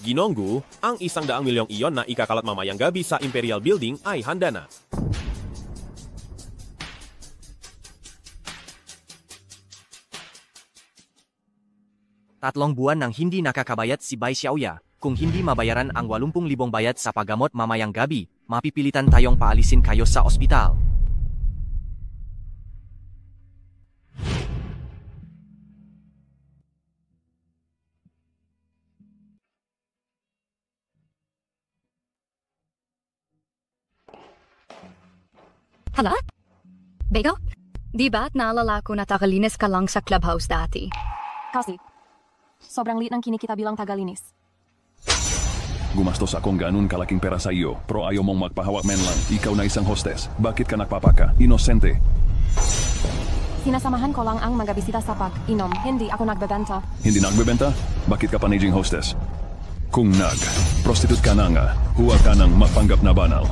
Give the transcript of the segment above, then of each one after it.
Ginonggu, ang 100 milyong iyon na ikakalat mamayang gabi sa Imperial Building ay handa na. Tatlong buwan nang hindi nakakabayad si Bai Xiaoya. Kung hindi mabayaran ang 80,000 bayad sa paggamot mamayang gabi, mapipilitan tayong paalisin kayo sa ospital. Hala? Bego? Di ba't naalala ko na tagalinis ka lang sa clubhouse dati? Kasi, sobrang liit ng kinikita bilang tagalinis. Gumastos akong ganun kalaking pera sa iyo, pero ayaw mong magpahawak man lang. Ikaw na isang hostess. Bakit ka nagpapaka? Inosente. Sinasamahan ko lang ang mga bisita sa pag-inom. Hindi ako nagbebenta. Hindi nagbebenta? Bakit ka panaging hostess? Kung prostitute ka na nga, huwag ka nang mapanggap na banal.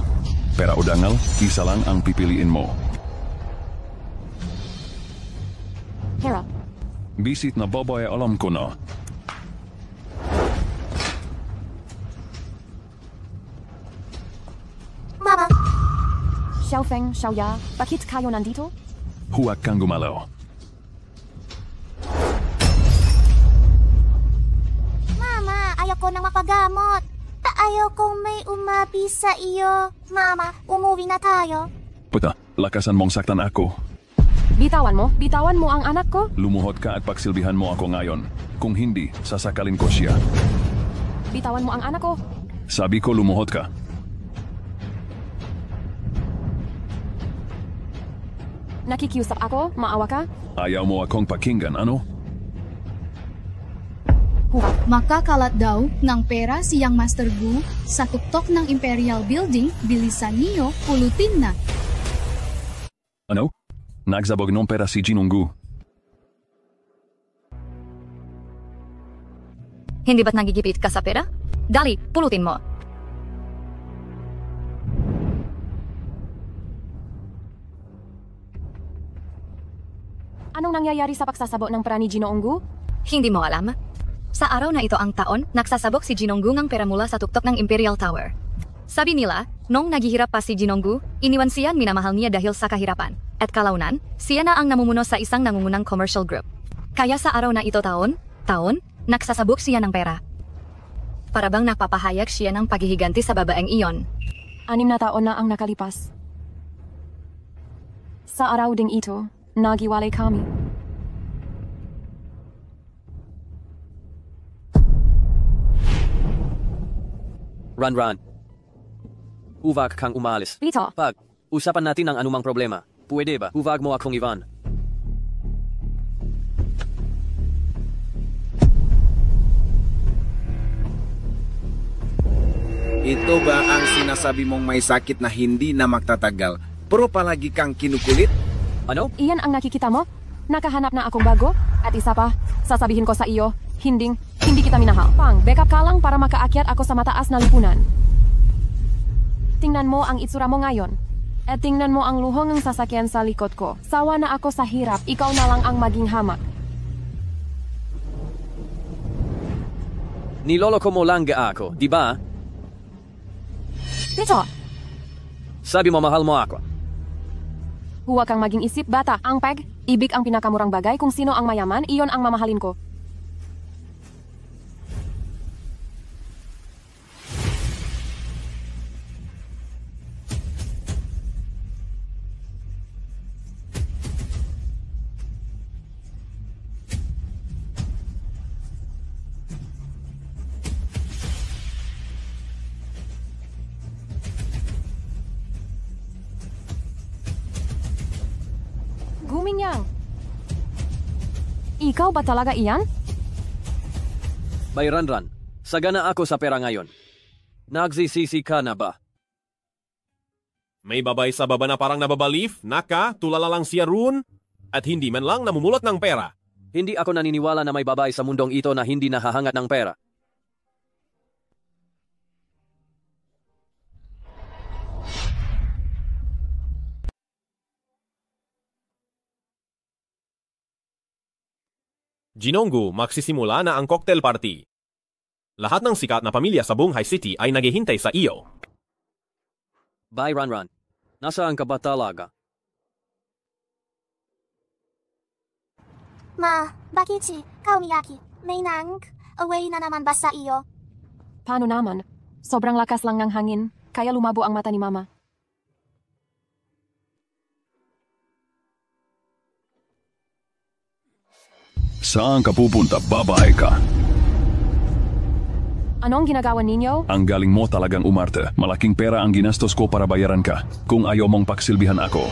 Pera o dangal, isa lang ang pipiliin mo. Hera. Bisit na babae alam ko na. Mama! Xiaofeng, Xiaoya, bakit kayo nandito? Huwag kang gumalaw. Mama, ayoko nang mapagamot. Ayokong may umapi sa iyo. Mama, umuwi na tayo. Puta, lakasan mong saktan ako. Bitawan mo ang anak ko. Lumuhod ka at pagsilbihan mo ako ngayon. Kung hindi, sasakalin ko siya. Bitawan mo ang anak ko. Sabi ko lumuhod ka. Nakikiusap ako, maawa ka? Ayaw mo akong pakinggan, ano? Makakalat daw ng pera siyang Master Gu sa tuktok ng Imperial Building, bilisan niyo, pulutin na. Ano? Nagsabog ng pera si Ginonggu. Hindi ba't nagigipit ka sa pera? Dali, pulutin mo. Anong nangyayari sa pagsasabot ng pera ni Ginonggu? Hindi mo alam? Sa araw na ito ang taon, nagsasabog si Ginonggu ng pera mula sa tuktok ng Imperial Tower. Sabi nila, nung naghihirap pa si Ginonggu, iniwan siya minamahal niya dahil sa kahirapan. At kalaunan, siya na ang namumuno sa isang nangungunang commercial group. Kaya sa araw na ito taon, nagsasabog siya ng pera. Para bang napapahayag siya ng paghihiganti sa babaeng iyon. 6 na taon na ang nakalipas. Sa araw ding ito, nagiwalay kami. Ran. Huwag kang umalis. Rito. Usapan natin ang anumang problema. Pwede ba? Huwag mo akong Ivan. Ito ba ang sinasabi mong may sakit na hindi na magtatagal, pero palagi kang kinukulit? Ano? Iyan ang nakikita mo? Nakahanap na akong bago? At isa pa, sasabihin ko sa iyo, hindi kita minahal. Backup ka lang para makaakyat ako sa mataas na lipunan. Tingnan mo ang itsura mo ngayon. At tingnan mo ang luhong ng sasakyan sa likod ko. Sawa na ako sa hirap, ikaw na lang ang maging hamak. Niloloko mo lang ako, di ba? Dito! Sabi mo mahal mo ako. Huwag kang maging isip, bata. Ang ibig ang pinakamurang bagay. Kung sino ang mayaman, iyon ang mamahalin ko. Guminyang. Ikaw ba talaga iyan? Bay Ran, sagana ako sa pera ngayon. Nagsisisi ka na ba? May babay sa baba na parang nababalif, tulala lang siya Rune, at hindi man lang namumulot ng pera. Hindi ako naniniwala na may babae sa mundong ito na hindi nahahangat ng pera. Ginonggu, magsisimula na ang cocktail party. Lahat ng sikat na pamilya sa buong High City ay naghihintay sa iyo. Bye, Ranran. Nasaan ka ba talaga? Ma, bakit ka umiyaki? May away na naman ba sa iyo? Paano naman? Sobrang lakas lang ng hangin, kaya lumabo ang mata ni Mama. Saan ka pupunta, babae ka? Anong ginagawa ninyo? Ang galing mo talagang umarte. Malaking pera ang ginastos ko para bayaran ka. Kung ayaw mong paksilbihan ako.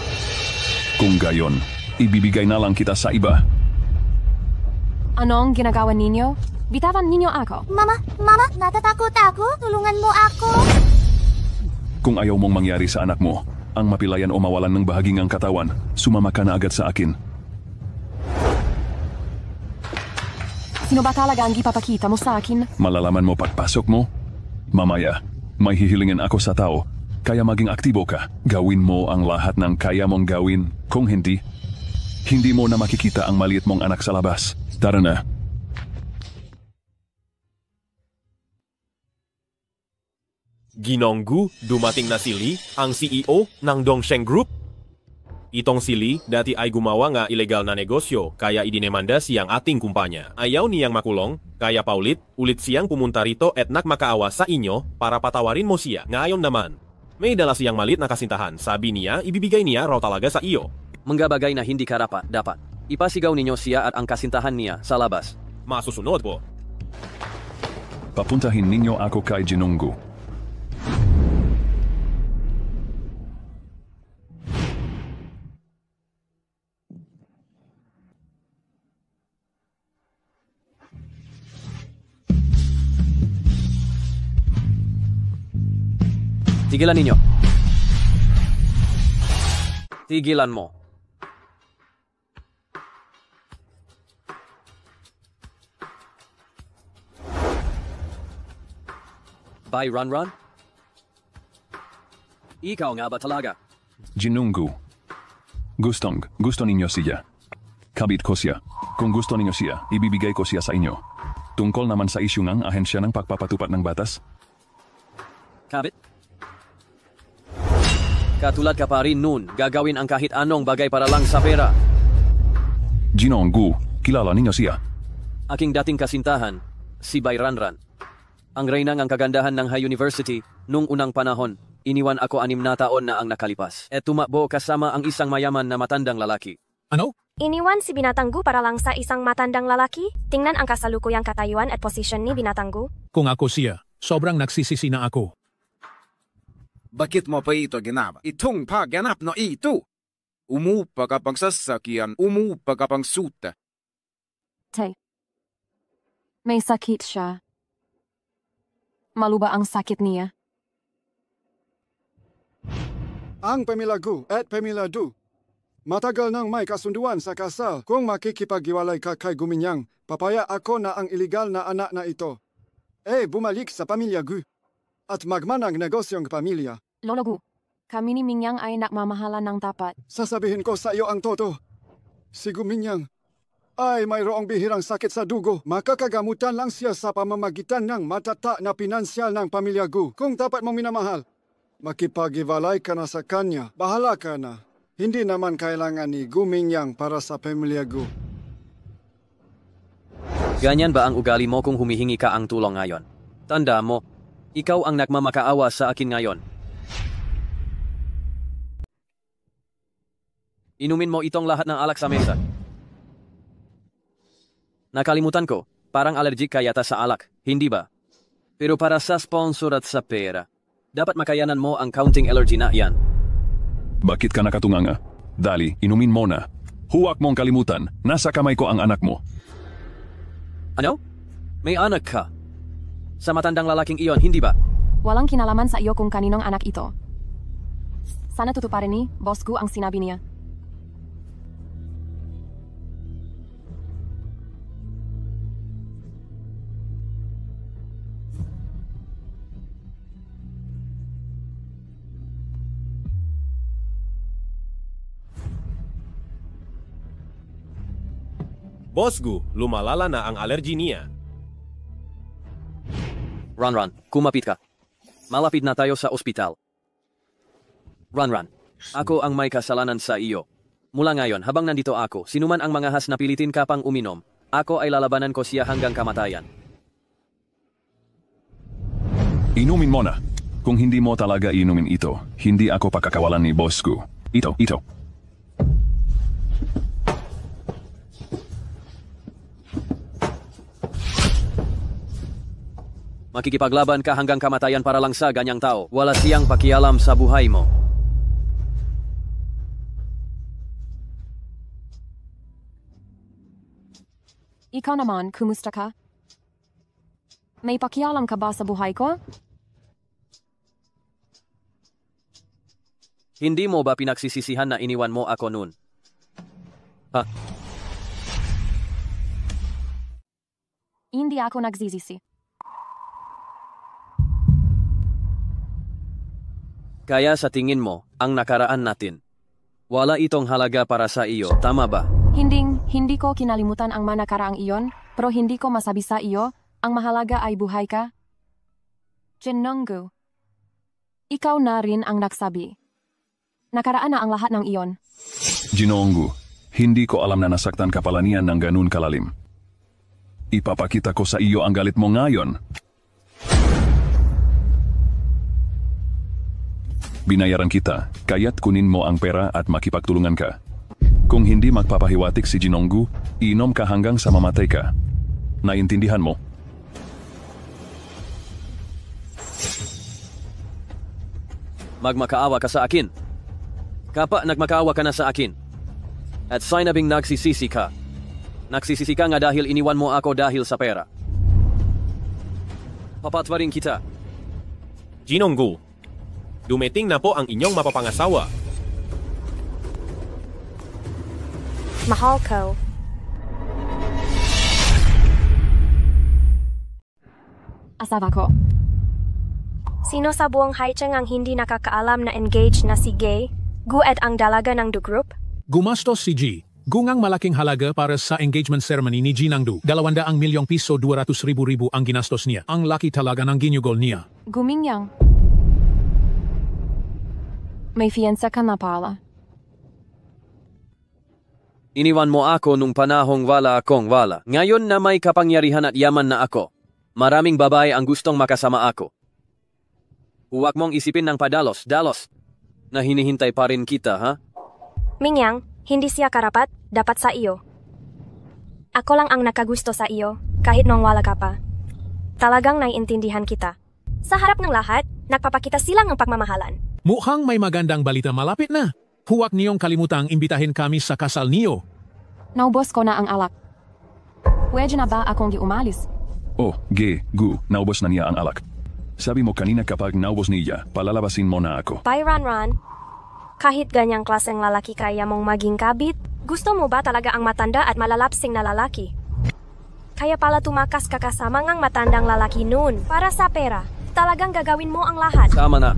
Kung gayon, ibibigay na lang kita sa iba. Anong ginagawa ninyo? Bitawan ninyo ako. Mama, natatakot ako. Tulungan mo ako. Kung ayaw mong mangyari sa anak mo, ang mapilayan o mawalan ng bahaging ang katawan, sumama ka na agad sa akin. Sino ba talaga ang ipapakita mo sa akin? Malalaman mo pagpasok mo? Mamaya, may hihilingin ako sa tao, kaya maging aktibo ka. Gawin mo ang lahat ng kaya mong gawin. Kung hindi, hindi mo na makikita ang maliit mong anak sa labas. Tara na. Ginonggu, dumating na si Lee, ang CEO ng Dongsheng Group. Itong si Lee dati ay gumawa nga ilegal na negosyo kaya idinemanda siyang ating kumpanya. Ayaw niyang makulong, kaya paulit, ulit siyang pumunta rito at nagmakaawa sa inyo para patawarin mo siya. Ngayon naman, may dala siyang malit na kasintahan. Sabi niya, ibibigay niya raw talaga sa iyo. Mga bagay na hindi karapat, dapat. Ipasigaw ninyo siya at ang kasintahan niya sa labas. Masusunod po. Papuntahin ninyo ako kay Ginonggu. Tigilan ninyo. Tigilan mo. Bye, Ranran. Ikaw nga ba talaga? Ginonggu. Gusto ninyo siya. Kabit ko siya. Kung gusto ninyo siya, ibibigay ko siya sa inyo. Tungkol naman sa isyu ng ahensya ng pagpapatupad ng batas. Kabit? Katulad ka pa rin nun, gagawin ang kahit anong bagay para lang sa pera. Ginonggu, kilala ninyo siya. Aking dating kasintahan, si Bai Ranran. Ang reynang ang kagandahan ng High University, nung unang panahon, iniwan ako 6 na taon na ang nakalipas. At tumakbo kasama ang isang mayaman na matandang lalaki. Ano? Iniwan si Binatanggu para lang sa isang matandang lalaki? Tingnan ang kasalukuyang katayuan at posisyon ni Binatanggu. Kung ako siya, sobrang nagsisisi na ako. Bakit mo pa ito ginaba? Itong pagganap na ito! Umupa ka pang sasakyan, umupa ka pang suta. Tay, may sakit siya. Maluba ang sakit niya. Ang Pamilya Gu at Pamilya Du. Matagal nang may kasunduan sa kasal. Kung makikipaghiwalay ka kay Guminyang, papaya ako na ang iligal na anak na ito. Bumalik sa Pamilya Gu at magmanang negosyong pamilya. Lolo Gu, kami ni Mingyang ay nakmamahalan ng tapat. Sasabihin ko sa iyo ang totoo. Si Guminyang ay mayroong bihirang sakit sa dugo. Makakagamutan lang siya sa pamamagitan ng matata na pinansyal ng Pamilya Gu. Kung dapat mong minamahal, makipag-iwalay ka na sa kanya. Bahala ka na. Hindi naman kailangan ni Guminyang para sa Pamilya Gu. Ganyan ba ang ugali mo kung humihingi ka ang tulong ngayon? Tanda mo, ikaw ang nagmamakaawa sa akin ngayon. Inumin mo itong lahat ng alak sa mesa. Nakalimutan ko, parang allergic ka yata sa alak, hindi ba? Pero para sa sponsor at sa pera, dapat makayanan mo ang counting allergy na yan. Bakit ka nakatunganga? Dali, inumin mo na. Huwag mong kalimutan, nasa kamay ko ang anak mo. Ano? May anak ka? Sa matandang lalaking iyon, hindi ba? Walang kinalaman sa iyo kung kaninong anak ito. Sana tutuparin ni Boss Gu ang sinabi niya. Boss Gu, lumalala na ang alergy niya. Ranran, kumapit ka. Malapit na tayo sa ospital. Ranran, ako ang may kasalanan sa iyo. Mula ngayon, habang nandito ako, sinuman ang mga has na pilitin ka pang uminom, ako ay lalabanan ko siya hanggang kamatayan. Inumin mo na. Kung hindi mo talaga inumin ito, hindi ako pakakawalan ni boss ko. Ito. Makikipaglaban ka hanggang kamatayan para lang sa ganyang tao. Wala siyang pakialam sa buhay mo. Ikaw naman, kumusta ka? May pakialam ka ba sa buhay ko? Hindi mo ba pinagsisisihan na iniwan mo ako noon? Ha? Hindi ako nagsisisi. Kaya sa tingin mo, ang nakaraan natin, wala itong halaga para sa iyo, tama ba? Hindi ko kinalimutan ang manakaraang iyon, pero hindi ko masabi sa iyo, ang mahalaga ay buhay ka. Jinonggu, ikaw na rin ang nagsabi. Nakaraan na ang lahat ng iyon. Jinonggu, hindi ko alam na nasaktan ka pala niyan ng ganun kalalim. Ipapakita ko sa iyo ang galit mo ngayon. Binayaran kita, kaya't kunin mo ang pera at makipagtulungan ka. Kung hindi magpapahiwatik si Jinonggu, inom ka hanggang sa mamatay ka. Naintindihan mo? Magmakaawa ka sa akin. Kapag nagmakaawa ka na sa akin, at sinabing nagsisisi ka, nagsisisi ka nga dahil iniwan mo ako dahil sa pera. Papatwarin kita. Jinonggu, dumating na po ang inyong mapapangasawa. Mahal ko. Asawa ko. Sino sa buong Haicheng ang hindi nakakaalam na engaged na si Gay, Gu at ang dalaga ng Du Group? Gumastos si G. Gungang malaking halaga para sa engagement ceremony ni Jinangdu. 200 milyong piso 200,000 ang ginastos niya. Ang laki talaga ng ginyugol niya. Gumingyang. May fianza ka na pala. Iniwan mo ako nung panahong wala akong wala. Ngayon na may kapangyarihan at yaman na ako, maraming babae ang gustong makasama ako. Huwag mong isipin ng padalos, na hinihintay pa rin kita, ha? Mingyang, hindi siya karapat, dapat sa iyo. Ako lang ang nakagusto sa iyo, kahit nung wala ka pa. Talagang naiintindihan kita. Sa harap ng lahat, nagpapakita silang ang pagmamahalan. Mukhang may magandang balita malapit na. Huwag niyong kalimutang imbitahin kami sa kasal niyo. Naubos ko na ang alak. Pwede na ba akong umalis? Oh, Gu, naubos na niya ang alak. Sabi mo kanina kapag naubos niya, palalabasin mo na ako. Bye, Ran. Kahit ganyang klaseng lalaki kaya mong maging kabit, gusto mo ba talaga ang matanda at malalapsing na lalaki? Kaya pala tumakas ka kasama ngang matandang lalaki noon para sa pera. Talagang gagawin mo ang lahat. Tama na.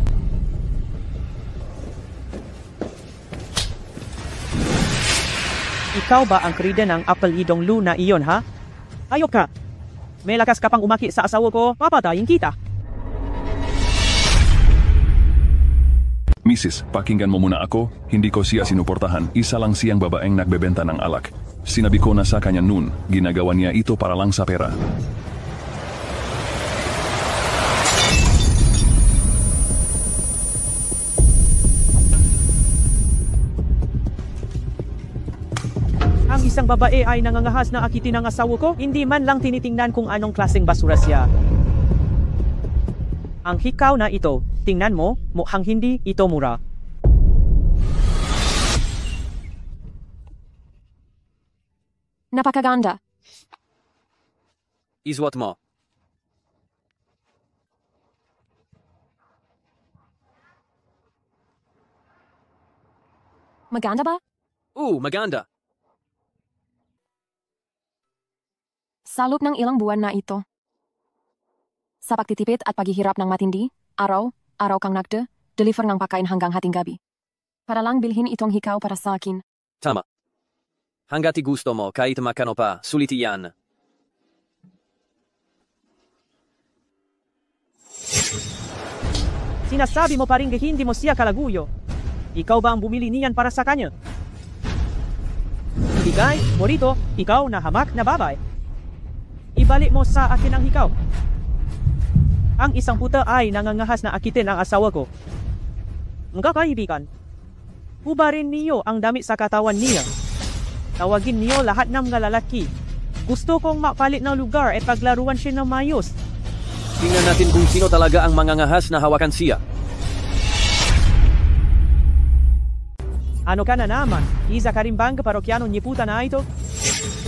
Ikaw ba ang krida ng apelidong Lu na iyon, ha? Ayok ka! May lakas ka pang umaki sa asawa ko, papatayin kita! Mrs., pakinggan mo muna ako, hindi ko siya sinuportahan, isa lang siyang babaeng nagbebenta ng alak. Sinabi ko na sa kanya noon, ginagawa niya ito para lang sa pera. Ang isang babae ay nangangahas na akitin ng asawa ko, hindi man lang tinitingnan kung anong klaseng basura siya. Ang hikaw na ito, tingnan mo, mukhang hindi ito mura. Napakaganda. Iswat mo. Maganda ba? Maganda. Sa loob ng ilang buwan na ito. Sa pagtitipid at paghihirap ng matindi, araw kang deliver ng pagkain hanggang hating gabi. Para lang bilhin itong hikaw para sa akin. Tama. Hanggat gusto mo, kahit makano pa, sulit iyan. Sinasabi mo pa rin hindi mo siya kalaguyo. Ikaw ba ang bumili niyan para sa kanya? Ibigay mo rito, ikaw na hamak na babae. Ibalik mo sa akin ang hikaw. Ang isang puta ay nangangahas na akitin ang asawa ko. Mga kaibigan, hubarin niyo ang damit sa katawan niya. Tawagin niyo lahat ng mga lalaki. Gusto kong mapalit ng lugar at paglaruan siya ng mayos. Tingnan natin kung sino talaga ang mangangahas na hawakan siya. Ano ka na naman? Isa ka rin bang parokyano niputa na ito?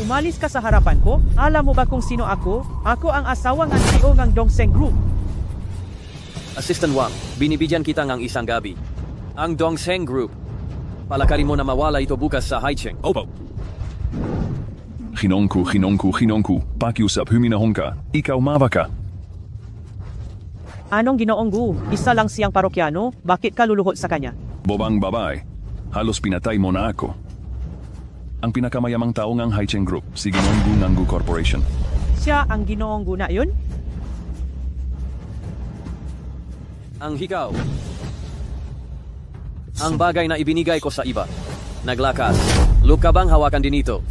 Umalis ka sa harapan ko? Alam mo ba kung sino ako? Ako ang asawang CEO ng Dongseng Group. Assistant Wang, binibigyan kita ng isang gabi. Ang Dongseng Group. Palakarin mo na mawala ito bukas sa Haicheng. Opo. Hinongku. Pakiusap, huminahon ka. Ikaw mawa ka. Anong Ginoong Gu? Isa lang siyang parokyano? Bakit ka luluhod sa kanya? Bobang babae. Halos pinatay mo na ako. Ang pinakamayamang tao ng Haicheng Group, si Ginoong Gu ng Gu Corporation. Siya ang Ginoong Gu na yun? Ang hikaw. Ang bagay na ibinigay ko sa iba. Naglakas. Lukabang hawakan din ito.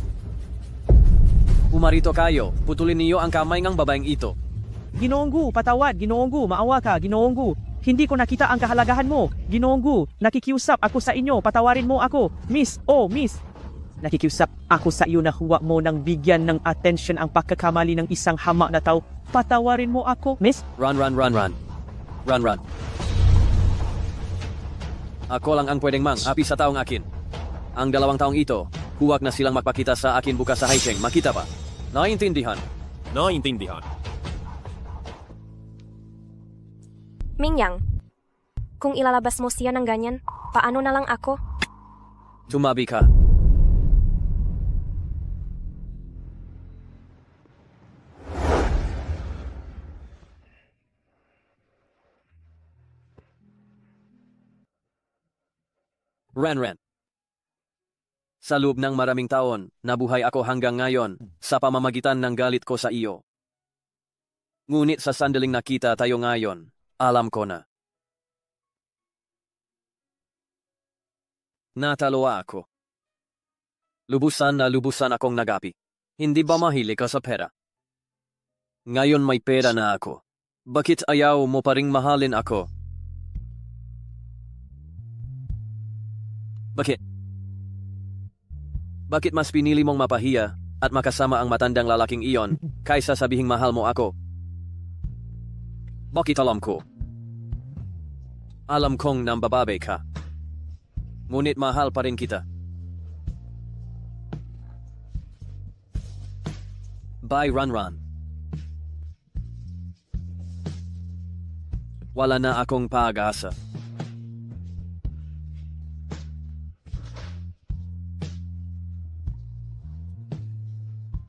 Umarito kayo. Putulin niyo ang kamay ng babaeng ito. Ginoong Gu, patawad. Ginoong Gu, maawa ka. Ginoong Gu, hindi ko nakita ang kahalagahan mo. Ginoong Gu, nakikiusap ako sa inyo. Patawarin mo ako. Miss. Nakikiusap ako sa iyo na huwag mo nang bigyan ng atensyon ang pagkakamali ng isang hamak na tao. Patawarin mo ako, miss. Run. Ako lang ang pwedeng mang-api sa taong akin. Ang 2 taong ito, huwag na silang magpakita sa akin bukas sa Haicheng. Makita pa. Naintindihan. Mingyang, kung ilalabas mo siya ng ganyan, paano na lang ako? Tumabi ka. Ren. Sa loob ng maraming taon, nabuhay ako hanggang ngayon sa pamamagitan ng galit ko sa iyo. Ngunit sa sandaling nakita tayo ngayon, alam ko na. Nataloa ako. Lubusan akong nagapi. Hindi ba mahilig ka sa pera? Ngayon may pera na ako. Bakit ayaw mo pa ring mahalin ako? Bakit mas pinili mong mapahiya at makasama ang matandang lalaking iyon kaysa sabihing mahal mo ako? Bakit alam ko? Alam kong nambababe ka. Ngunit mahal pa rin kita. Bye, Run. Wala na akong pag-asa.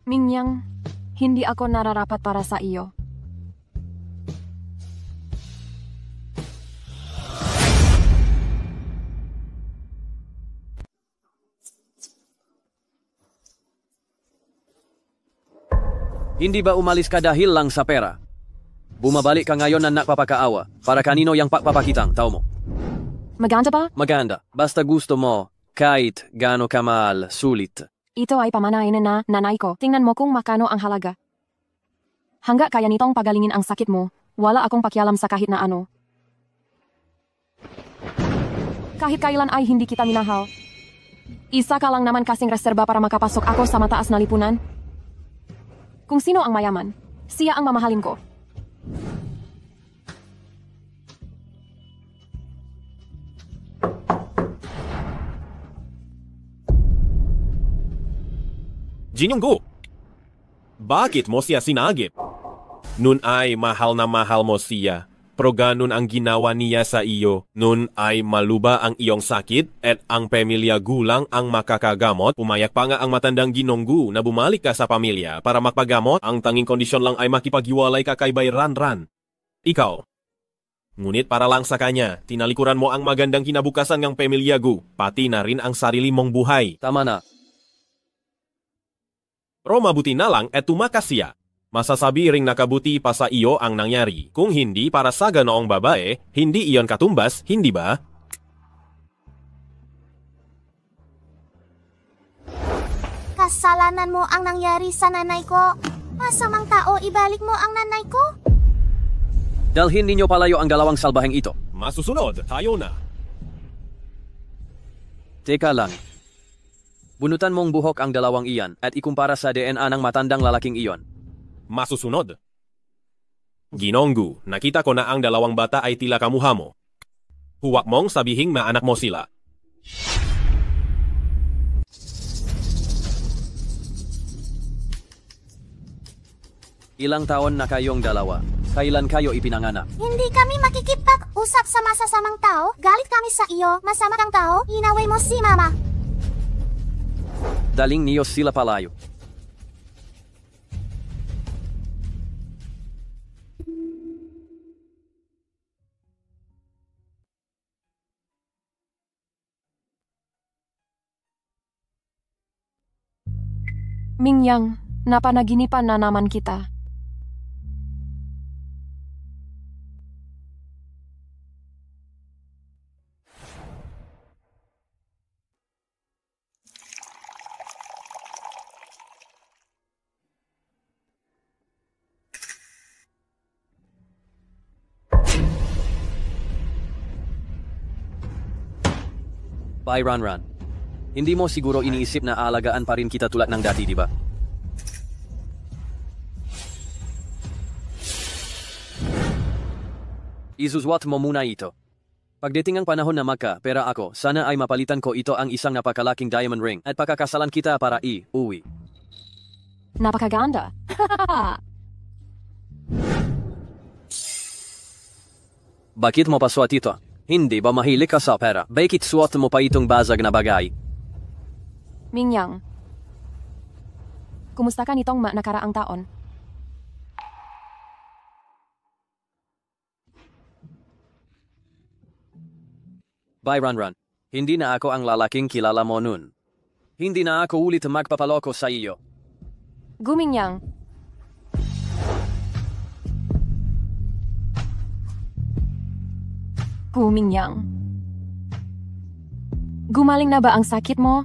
Mingyang, hindi ako nararapat para sa iyo. Hindi ba umalis ka dahil lang sa pera? Bumabalik ka ngayon na nakpapakaawa para kanino yang pagpapakitang tao mo. Maganda ba? Maganda. Basta gusto mo, kahit gaano kamal, sulit. Ito ay pamanain na nanay ko. Tingnan mo kung makano ang halaga. Hangga kaya nitong pagalingin ang sakit mo, wala akong pakialam sa kahit na ano. Kahit kailan ay hindi kita minahal. Isa ka lang naman kasing reserba para makapasok ako sa mataas na lipunan. Kung sino ang mayaman, siya ang mamahalin ko. Ginoong Gu, bakit mo siya sinagip? Nun ay mahal na mahal mo siya, pero ganun ang ginawa niya sa iyo. Nun ay maluba ang iyong sakit at ang pamilya Gu lang ang makakagamot. Pumayag pa nga ang matandang Ginoong Gu na bumalik ka sa pamilya para magpagamot. Ang tanging kondisyon lang ay makipaghiwalay ka kay Bay Ran. Ikaw. Ngunit para lang sa kanya, tinalikuran mo ang magandang kinabukasan ng pamilya Gu, pati na rin ang sarili mong buhay. Tama na. Pero mabuti na lang at tumakas siya. Masasabi ring nakabuti pa sa iyo ang nangyari. Kung hindi para sa ganoong babae, hindi iyon katumbas, hindi ba? Kasalanan mo ang nangyari sa nanay ko. Masamang tao, ibalik mo ang nanay ko. Dalhin ninyo palayo ang dalawang salbaheng ito. Masusunod, tayo na. Teka lang. Bunutan mong buhok ang dalawang iyan at ikumpara sa DNA ng matandang lalaking iyon. Masusunod. Ginonggu, nakita ko na ang dalawang bata ay tila kamuha mo. Huwag mong sabihing maanak mo sila. Ilang taon na kayong dalawa? Kailan kayo ipinanganak? Hindi kami makikipag-usap sa masasamang tao. Galit kami sa iyo. Masama kang tao. Inaway mo si mama. Daling niyo sila palayo. Mingyang, napanaginipan na naman kita. Bye, Ranran. Hindi mo siguro iniisip na aalagaan pa rin kita tulad ng dati, di ba? Isuswat mo muna ito. Pagdating ang panahon na pera ako, sana ay mapalitan ko ito ang isang napakalaking diamond ring at pakakasalan kita para uwi. Napakaganda. Bakit mo paswat ito? Hindi ba mahilig ka sa pera? Bakit suot mo pa itong basag na bagay? Mingyang, kumusta ka nitong nakaraang taon? Bye, Ranran. Hindi na ako ang lalaking kilala mo nun. Hindi na ako ulit magpapaloko sa iyo. Gumingyang. Gumingyang. Gumaling na ba ang sakit mo?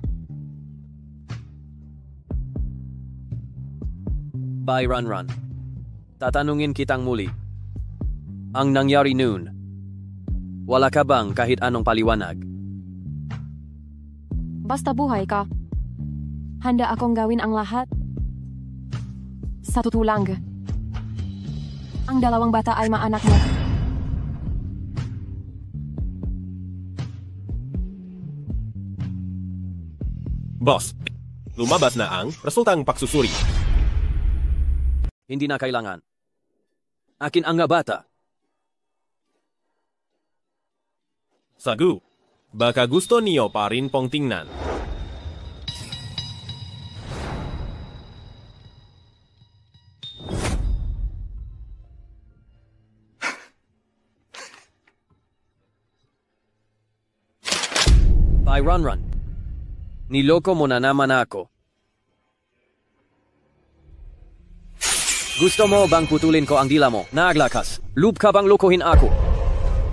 Bye, Ranran. Tatanungin kitang muli. Ang nangyari noon, wala ka bang kahit anong paliwanag? Basta buhay ka. Handa akong gawin ang lahat. Sa tutulang, ang dalawang bata ay maanak mo. Boss, lumabas na ang resultang pagsusuri. Hindi na kailangan. Akin ang bata. Sagu, baka gusto niyo pa rin pong tingnan. Bye, Ranran. Niloko mo na naman ako. Gusto mo bang putulin ko ang dila mo? Naglakas. Loob ka bang lukuhin ako?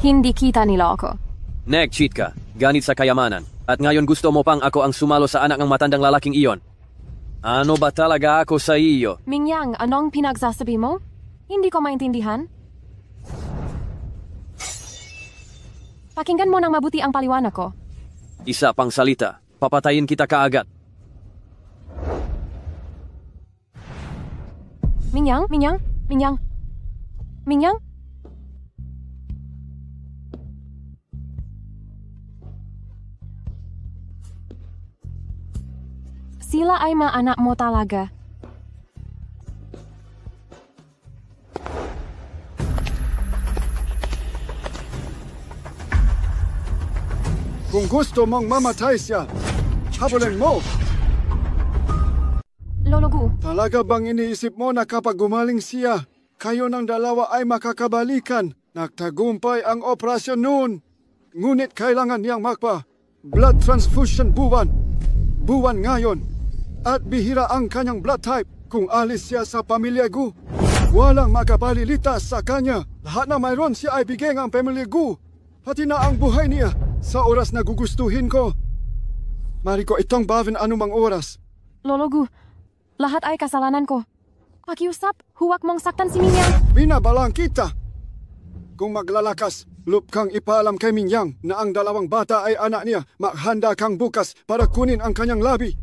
Hindi kita niloko. Nag-cheat ka. Ganit sa kayamanan. At ngayon gusto mo pang ako ang sumalo sa anak ng matandang lalaking iyon. Ano ba talaga ako sa iyo? Mingyang, anong pinagsasabi mo? Hindi ko maintindihan. Pakinggan mo nang mabuti ang paliwanag ko. Isa pang salita. Papatayin kita kaagad. Mingyang, Mingyang, Mingyang. Mingyang? Sila ay maanak mo talaga. Kung gusto mong mamatay siya, habulin mo! Lolo Gu. Talaga bang iniisip mo na kapag gumaling siya, kayo ng dalawa ay makakabalikan? Nagtagumpay ang operasyon noon. Ngunit kailangan niyang magpa blood transfusion buwan. Buwan ngayon. At bihira ang kanyang blood type. Kung alis siya sa pamilya Gu, walang makapalilitas sa kanya. Lahat na mayroon siya ay bigay ang pamilya Gu. Pati na ang buhay niya sa oras na gugustuhin ko. Mari ko itong bawin anumang oras. Lolo Gu, lahat ay kasalanan ko. Pakiusap, huwag mong saktan si Minyang. Binabalang kita. Kung maglalakas, lup kang ipaalam kay Minyang na ang dalawang bata ay anak niya. Maghanda kang bukas para kunin ang kanyang labi.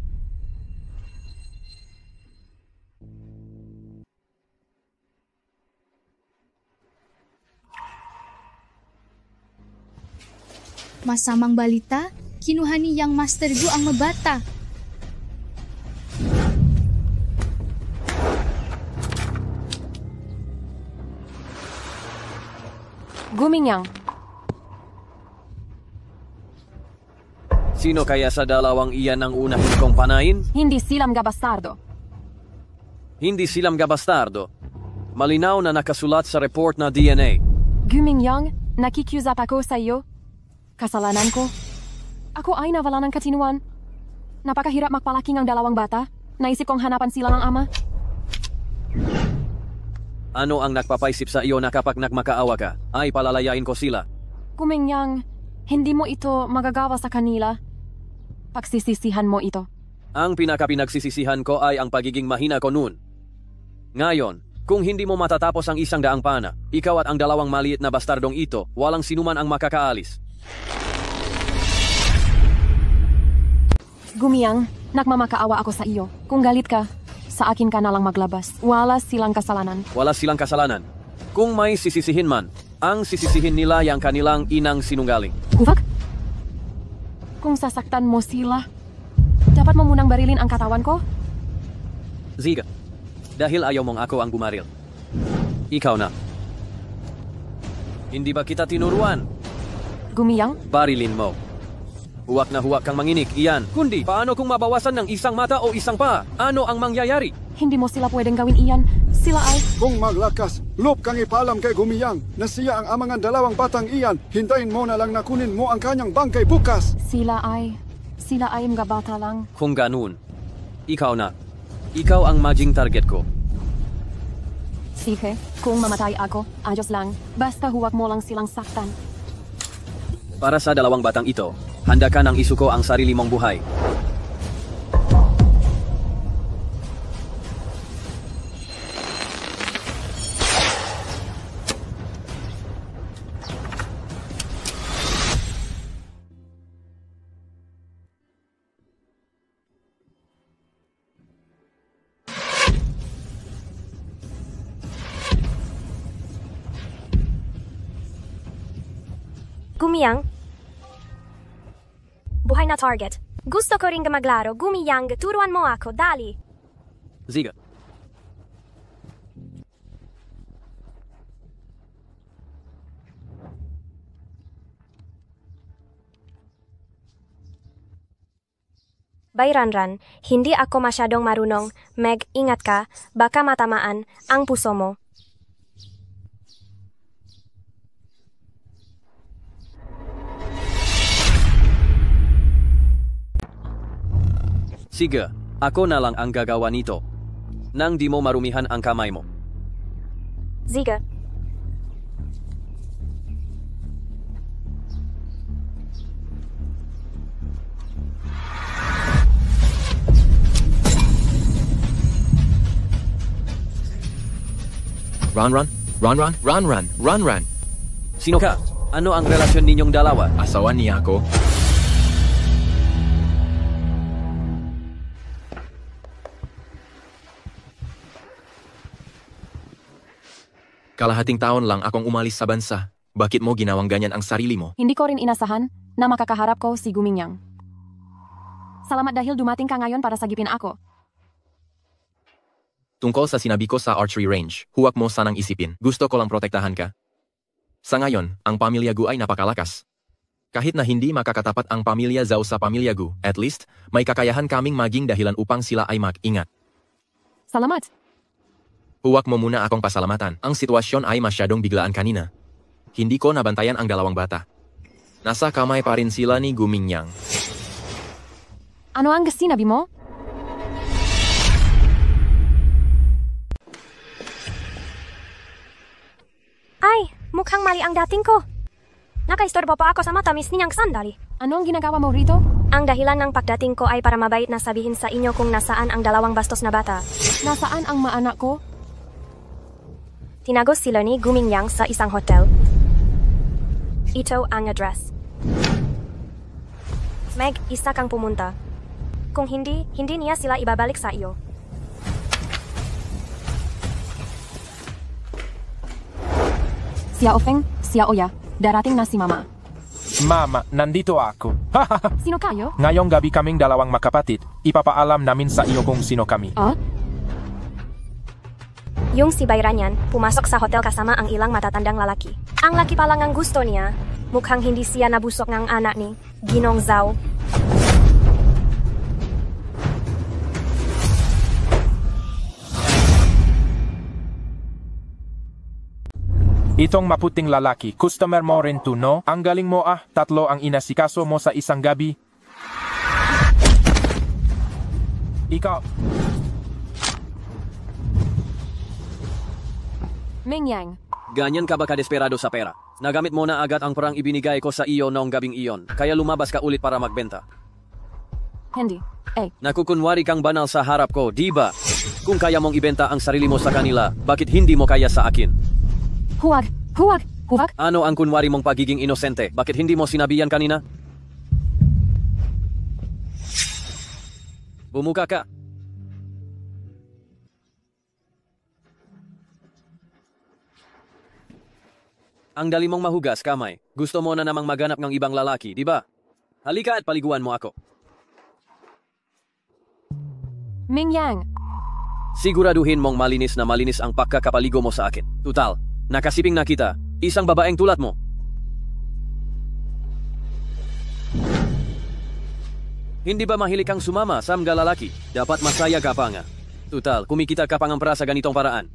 Masamang balita, kinuha ni Yang Master Gu ang mabata. Guminyang. Sino kaya sa dalawang iyan ang unahin kong panain? Hindi silang gabastardo. Hindi silang gabastardo. Malinaw na nakasulat sa report na DNA. Guminyang, nakikiusap ako sa iyo. Kasalanan ko. Ako ay nawalan ng katinuan. Napakahirap magpalaki ng dalawang bata. Naisip kong hanapan sila ng ama. Ano ang nagpapaisip sa iyo na kapag nagmakaawa ka, ay palalayain ko sila? Guminyang, hindi mo ito magagawa sa kanila. Pagsisisihan mo ito. Ang pinaka-pinagsisisihan ko ay ang pagiging mahina ko noon. Ngayon, kung hindi mo matatapos ang 100 pana, ikaw at ang dalawang maliit na bastardong ito, walang sinuman ang makakaalis. Gumiyang, nagmamakaawa ako sa iyo. Kung galit ka, sa akin ka nalang maglabas. Wala silang kasalanan. Wala silang kasalanan. Kung may sisisihin man, ang sisisihin nila yang kanilang inang sinunggaling. Huvak? Kung sasaktan mo sila, dapat mo munang barilin ang katawan ko? Ziga, dahil ayaw mong ako ang bumaril. Ikaw na. Hindi ba kita tinuruan? Gumiyang? Barilin mo. Huwag na huwag kang manginig, iyan. Kundi, paano kung mabawasan ng isang mata o isang paa? Ano ang mangyayari? Hindi mo sila pwedeng gawin iyan. Sila ay... Kung maglakas, lup kang ipaalam kay Gumiyang na siya ang amangan dalawang batang iyan. Hintayin mo na lang na kunin mo ang kanyang bangkay bukas. Sila ay mga bata lang. Kung ganun, ikaw na. Ikaw ang maging target ko. Sige, kung mamatay ako, ayos lang. Basta huwag mo lang silang saktan. Para sa dalawang batang ito, handa ka nang isuko ang sarili mong buhay. Gumiyang? Buhay na target. Gusto ko rin maglaro. Gumiyang, turuan mo ako. Dali. Ziga. Bayranran, hindi ako masyadong marunong. Meg, ingat ka. Baka matamaan ang puso mo. Sige, ako na lang ang gagawa nito. Nang di mo marumihan ang kamay mo. Sige. Run. Sino ka? Ano ang relasyon ninyong dalawa? Asawa niya ako. Kalahating taon lang akong umalis sa bansa. Bakit mo ginawang ganyan ang sarili mo? Hindi ko rin inasahan na makakaharap ko si Guminyang. Salamat dahil dumating ka ngayon para sagipin ako. Tungkol sa sinabi ko sa archery range, huwag mo sanang isipin. Gusto ko lang protektahan ka. Sa ngayon, ang pamilya Gu ay napakalakas. Kahit na hindi makakatapat ang pamilya Zhao sa pamilya Gu, at least, may kakayahan kaming maging dahilan upang sila ay mag-ingat. Salamat! Huwag mo muna akong pasalamatan. Ang sitwasyon ay masyadong biglaan kanina. Hindi ko nabantayan ang dalawang bata. Nasa kamay pa rin sila ni Guminyang. Ano ang sinabi mo? Mukhang mali ang dating ko. Nakaistorbo pa ako sa matamis niyang sandali. Anong ginagawa mo rito? Ang dahilan ng pagdating ko ay para mabait na sabihin sa inyo kung nasaan ang dalawang bastos na bata. Nasaan ang maanak ko? Tinagos sila ni Gumingyang sa isang hotel. Ito ang address. Meg, isa kang pumunta. Kung hindi niya sila ibabalik sa iyo. Sia Ofeng, Sia Oya, darating na si Mama. Mama, nandito ako. Sino kayo? Ngayong gabi kaming dalawang magkapatid. Ipapaalam namin sa iyo kung sino kami. Yung si Bayranyan, pumasok sa hotel kasama ang ilang matatandang lalaki. Ang laki pa lang ang gusto niya. Mukhang hindi siya nabusok ng anak ni Ginong Zhao. Itong maputing lalaki, customer mo rin to, no? Ang galing mo tatlo ang inasikaso mo sa isang gabi. Ikaw. Mingyang. Ganyan ka ba kadesperado sa pera? Nagamit mo na agad ang perang ibinigay ko sa iyo noong gabing iyon, kaya lumabas ka ulit para magbenta. Hindi. Nakukunwari kang banal sa harap ko, di ba? Kung kaya mong ibenta ang sarili mo sa kanila, bakit hindi mo kaya sa akin? Huwag! Ano ang kunwari mong pagiging inosente? Bakit hindi mo sinabihan kanina? Bumuka ka. Ang dali mong mahugas, kamay. Gusto mo na namang maganap ng ibang lalaki, di ba? Halika at paliguan mo ako. Mingyang. Siguraduhin mong malinis na malinis ang pagkakapaligo mo sa akin. Tutal, nakasiping na kita. Isang babaeng tulad mo. Hindi ba mahilig kang sumama sa mga lalaki? Dapat masaya ka pa nga. Tutal, kumikita ka pang ampra sa ganitong paraan.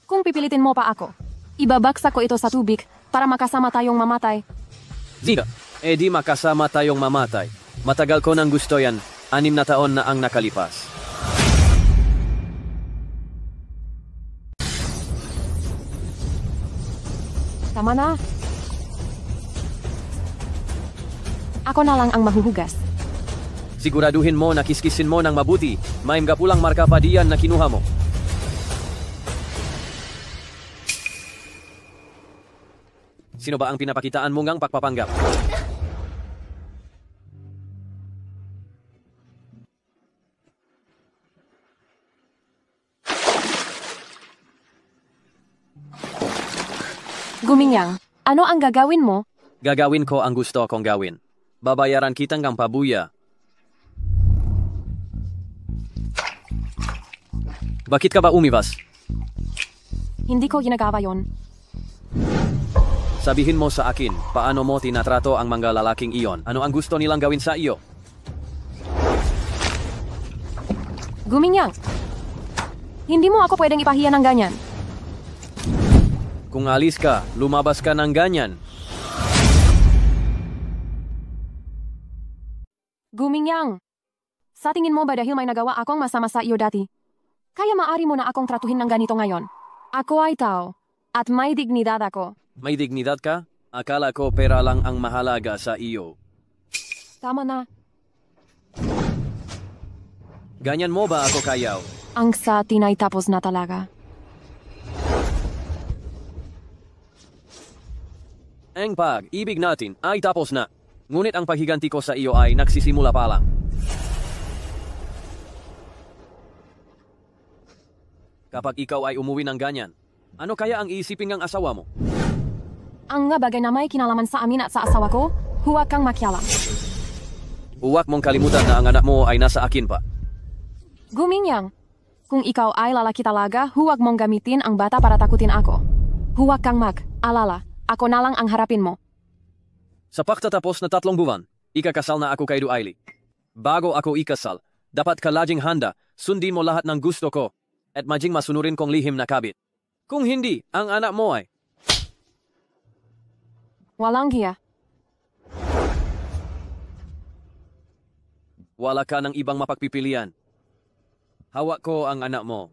Kung pipilitin mo pa ako, ibabaksak ko ito sa tubig para makasama tayong mamatay. Ziga, di makasama tayong mamatay. Matagal ko nang gusto yan. 6 na taon na ang nakalipas. Tama na. Ako na lang ang mahuhugas. Siguraduhin mo na kiskisin mo ng mabuti. May mga pulang marka pa diyan na kinuha mo. Sino ba ang pinapakitaan mo ngang pagpapanggap? Gumingyang, ano ang gagawin mo? Gagawin ko ang gusto kong gawin. Babayaran kitang ng pabuya. Bakit ka ba umibas? Hindi ko ginagawa yon. Sabihin mo sa akin, paano mo tinatrato ang mga lalaking iyon? Ano ang gusto nilang gawin sa iyo? Gumingyang, hindi mo ako pwedeng ipahiya ng ganyan. Kung alis ka, lumabas ka ng ganyan. Gumingyang, sa tingin mo ba dahil may nagawa akong masama sa iyo dati? Kaya maari mo na akong tratuhin ng ganito ngayon. Ako ay tao, at may dignidad ako. May dignidad ka? Akala ko pera lang ang mahalaga sa iyo. Tama na. Ganyan mo ba ako kayaw? Ang sa atin ay tapos na talaga. Ang pag-ibig natin ay tapos na. Ngunit ang paghiganti ko sa iyo ay nagsisimula pa lang. Kapag ikaw ay umuwi ng ganyan, ano kaya ang iisipin ng asawa mo? Ang nga bagay na may kinalaman sa amin at sa asawa ko, huwag kang makialam. Huwag mong kalimutan na ang anak mo ay nasa akin pa. Gumingyang, kung ikaw ay lalaki talaga, huwag mong gamitin ang bata para takutin ako. Huwag kang mag-alala. Ako na lang ang harapin mo. Sa pagtatapos na 3 buwan, ikakasal na ako kay Duaili. Bago ako ikasal, dapat ka laging handa, sundin mo lahat ng gusto ko, at maging masunurin kong lihim na kabit. Kung hindi, ang anak mo ay... Walang hiya. Wala ka ng ibang mapagpipilian. Hawak ko ang anak mo.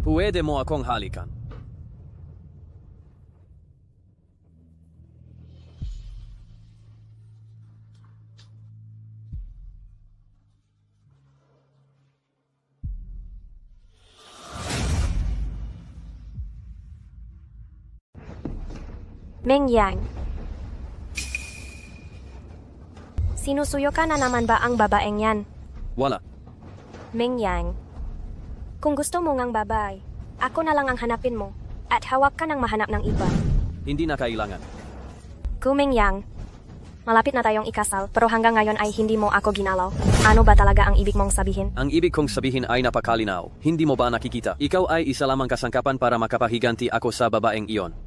Pwede mo akong halikan. Meng Yang. Sinusuyo ka na naman ba ang babaeng yan? Wala. Meng Yang. Kung gusto mo ngang babae, ako na lang ang hanapin mo at hawak ka ng mahanap ng iba. Hindi na kailangan. Meng Yang. Malapit na tayong ikasal pero hanggang ngayon ay hindi mo ako ginalaw. Ano ba talaga ang ibig mong sabihin? Ang ibig kong sabihin ay napakalinaw. Hindi mo ba nakikita? Ikaw ay isa lamang kasangkapan para makapahiganti ako sa babaeng iyon.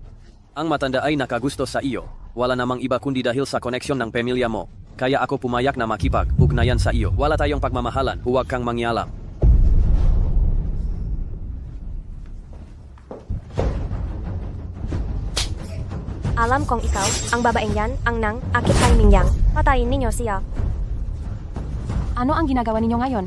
Ang matanda ay nakagusto sa iyo. Wala namang iba kundi dahil sa koneksyon ng pamilya mo. Kaya ako pumayak na makipag-ugnayan sa iyo. Wala tayong pagmamahalan. Huwag kang mangyalam. Alam kong ikaw, ang babaeng yan, ang nang, akit kay Meng Yang. Patayin ninyo siya. Ano ang ginagawa ninyo ngayon?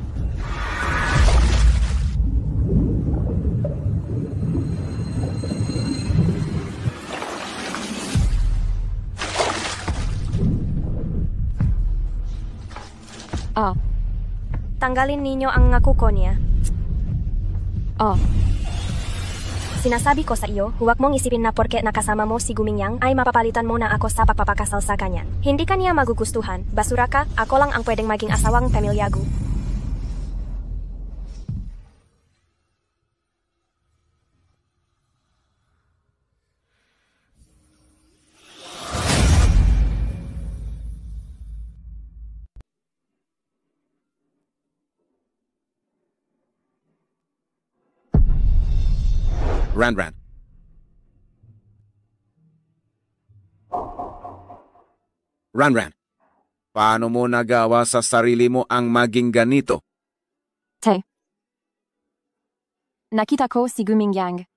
Tanggalin ninyo ang ngakuko niya. Sinasabi ko sa iyo, huwag mong isipin na porke nakasama mo si Guming Yang ay mapapalitan mo na ako sa pagpapakasal sa kanya. Hindi ka niya magugustuhan. Basura ka, ako lang ang pwedeng maging asawang pamilya Gu. Ranran. Ranran, paano mo nagawa sa sarili mo ang maging ganito? Nakita ko si Guming Yang.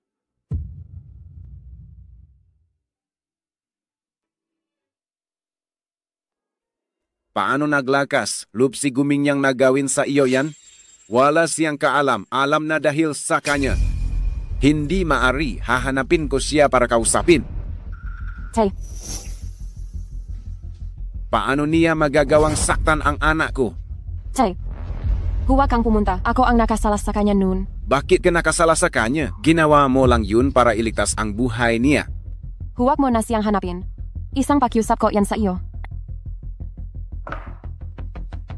Paano naglakas? Lup si Guming Yang na gawin sa iyo yan? Wala siyang kaalam. Alam na dahil sa kanya. Hindi maari, hahanapin ko siya para kausapin. Paano niya magagawang saktan ang anak ko? Huwag kang pumunta. Ako ang nakasala sa kanya noon. Bakit ka nakasala sa kanya? Ginawa mo lang yun para iligtas ang buhay niya. Huwag mo na siyang hanapin. Isang pakiusap ko yan sa iyo.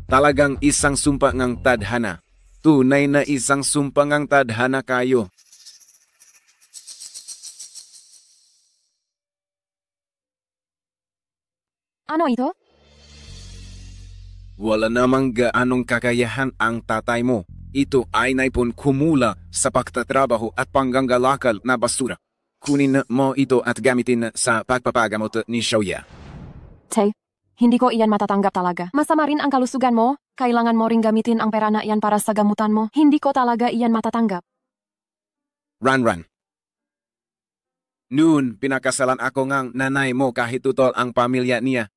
Talagang isang sumpa ngang tadhana. Tunay na isang sumpa ngang tadhana kayo. Ano ito? Wala namang gaanong kakayahan ang tatay mo. Ito ay naipon kumula sa pagtatrabaho at panggangalakal na basura. Kunin mo ito at gamitin sa pagpapagamot ni Xiaoya. Hindi ko iyan matatanggap talaga. Masama rin ang kalusugan mo. Kailangan mo ring gamitin ang pera na iyan para sa gamutan mo. Hindi ko talaga iyan matatanggap. Ranran. Noon, pinakasalan ako ngang nanay mo kahit tutol ang pamilya niya.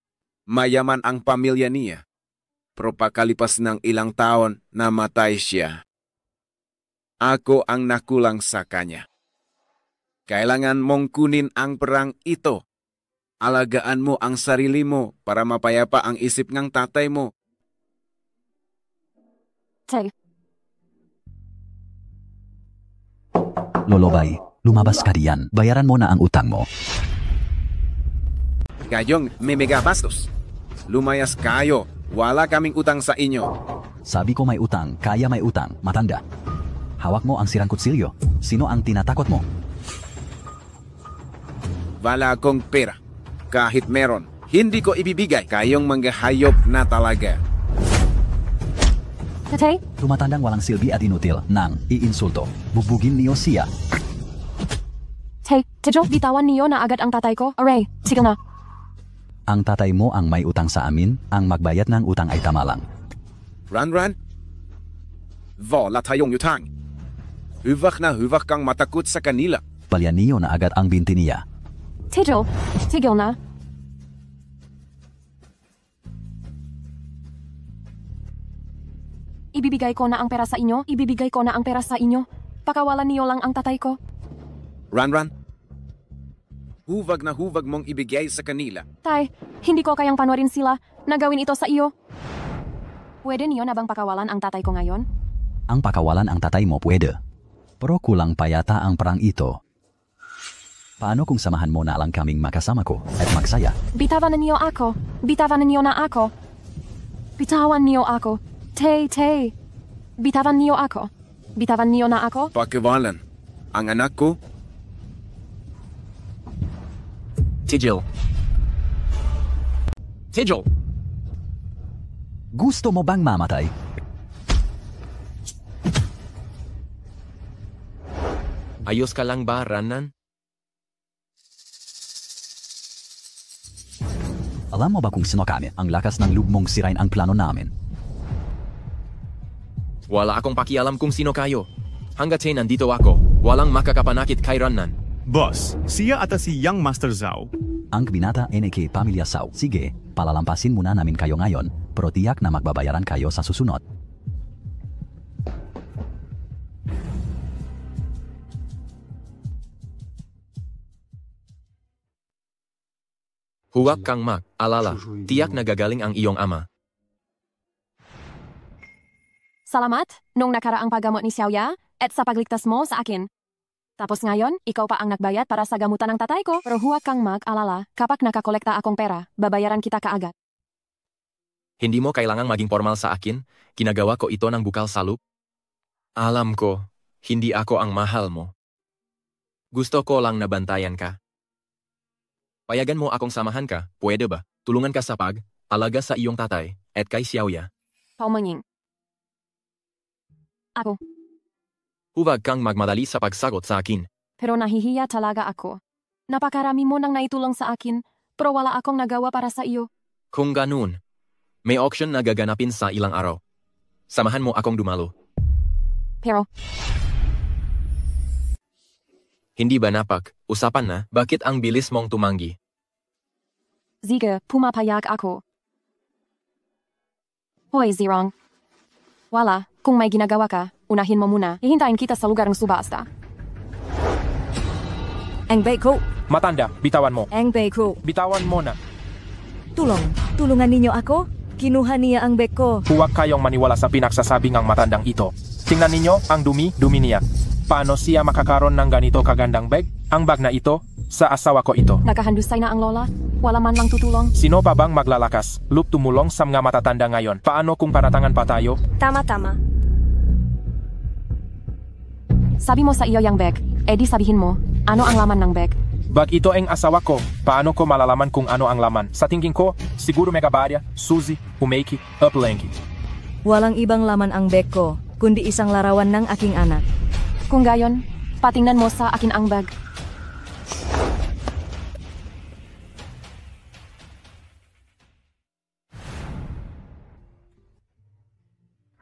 Mayaman ang pamilya niya. Pero pagkalipas ng ilang taon, namatay siya. Ako ang nakulang sa kanya. Kailangan mong kunin ang perang ito. Alagaan mo ang sarili mo para mapayapa ang isip ng tatay mo. Lolobay, lumabas ka diyan. Bayaran mo na ang utang mo. Kayong may megabastos. Lumayas kayo. Wala kaming utang sa inyo. Sabi ko may utang, kaya may utang. Matanda. Hawak mo ang sirang kutsilyo. Sino ang tinatakot mo? Wala akong pera. Kahit meron, hindi ko ibibigay. Kayong mga hayop na talaga. Tumatandang walang silbi at inutil nang iinsulto. Bubugin niyo siya. Tejo, bitawan niyo na agad ang tatay ko. Aray, sige na. Ang tatay mo ang may utang sa amin, ang magbayad ng utang ay tama lang. Ranran? Wala tayong utang. Huvak kang matakot sa kanila. Palyan niyo na agad ang binti niya. Tejo, tigil na. ibibigay ko na ang pera sa inyo, ibibigay ko na ang pera sa inyo. Pakawalan niyo lang ang tatay ko. Ranran, huvag na huvag mong ibigay sa kanila. Tay, hindi ko kayang panoorin sila na gawin ito sa iyo. Pwede niyo na bang pakawalan ang tatay ko ngayon? Ang pakawalan ang tatay mo pwede. Pero kulang pa yata ang parang ito. Paano kung samahan mo na lang kaming makasama ko at magsaya? Bitawan niyo ako. Bitawan niyo na ako. Bitawan niyo ako. Tay. Bitawan niyo ako. Bitawan niyo na ako. Pakiwalan. Ang anak ko? Tigil. Gusto mo bang mamatay? Ayos ka lang ba, Ranran? Alam mo ba kung sino kami? Ang lakas ng loob mong sirain ang plano namin. Wala akong pakialam kung sino kayo. Hanggat nandito ako, walang makakapanakit kay Ranran. Boss, siya ata si Young Master Zhao. Ang binata NK Pamilya Zhao. Sige, palalampasin muna namin kayo ngayon, pero tiyak na magbabayaran kayo sa susunod. Huwag kang mag-alala, tiyak na gagaling ang iyong ama. Salamat nung nakaraang paggamot ni Xiaoya at sa pagligtas mo sa akin. Tapos ngayon, ikaw pa ang nagbayad para sa gamutan ng tatay ko. Pero huwag kang mag-alala, kapag nakakolekta akong pera, babayaran kita kaagad. Hindi mo kailangang maging formal sa akin, ginagawa ko ito ng bukal saluk. Alam ko, hindi ako ang mahal mo. Gusto ko lang nabantayan ka. Payagan mo akong samahan ka, pwede ba? Tulungan ka sa pag-alaga sa iyong tatay at kay Xiaoya. Paumanging. Ako. Huwag kang magmadali sa pagsagot sa akin. Pero nahihiya talaga ako. Napakarami mo nang naitulong sa akin, pero wala akong nagawa para sa iyo. Kung ganun, may auction na gaganapin sa ilang araw. Samahan mo akong dumalo. Pero hindi ba usapan na, bakit ang bilis mong tumanggi? Sige, pumapayag ako. Hoy, Zirong. Wala, kung may ginagawa ka, unahin mo muna. Hihintayin kita sa lugar ng subasta. Ang bay ko. Matanda, bitawan mo. Ang bay ko. Bitawan mo na. Tulungan ninyo ako. Kinuha niya ang bag ko. Huwag kayong maniwala sa pinagsasabi ng matandang ito. Tingnan ninyo ang dumi niya. Paano siya makakaroon ng ganito kagandang bag? Ang bag na ito, sa asawa ko ito. Nakahandusay na ang lola. Wala man lang tutulong. Sino pa bang maglalakas? Loop tumulong sa mga matatanda ngayon. Paano kung paratangan pa tayo? Tama. Sabi mo sa iyo yung bag. Edi sabihin mo, ano ang laman ng bag? Bag ito ang asawa ko. Paano ko malalaman kung ano ang laman? Sa tingin ko, siguro Megabarya, Suzy, Umeki, Uplenki. Walang ibang laman ang bag ko, kundi isang larawan ng aking anak. Kung gayon, patingnan mo sa akin ang bag.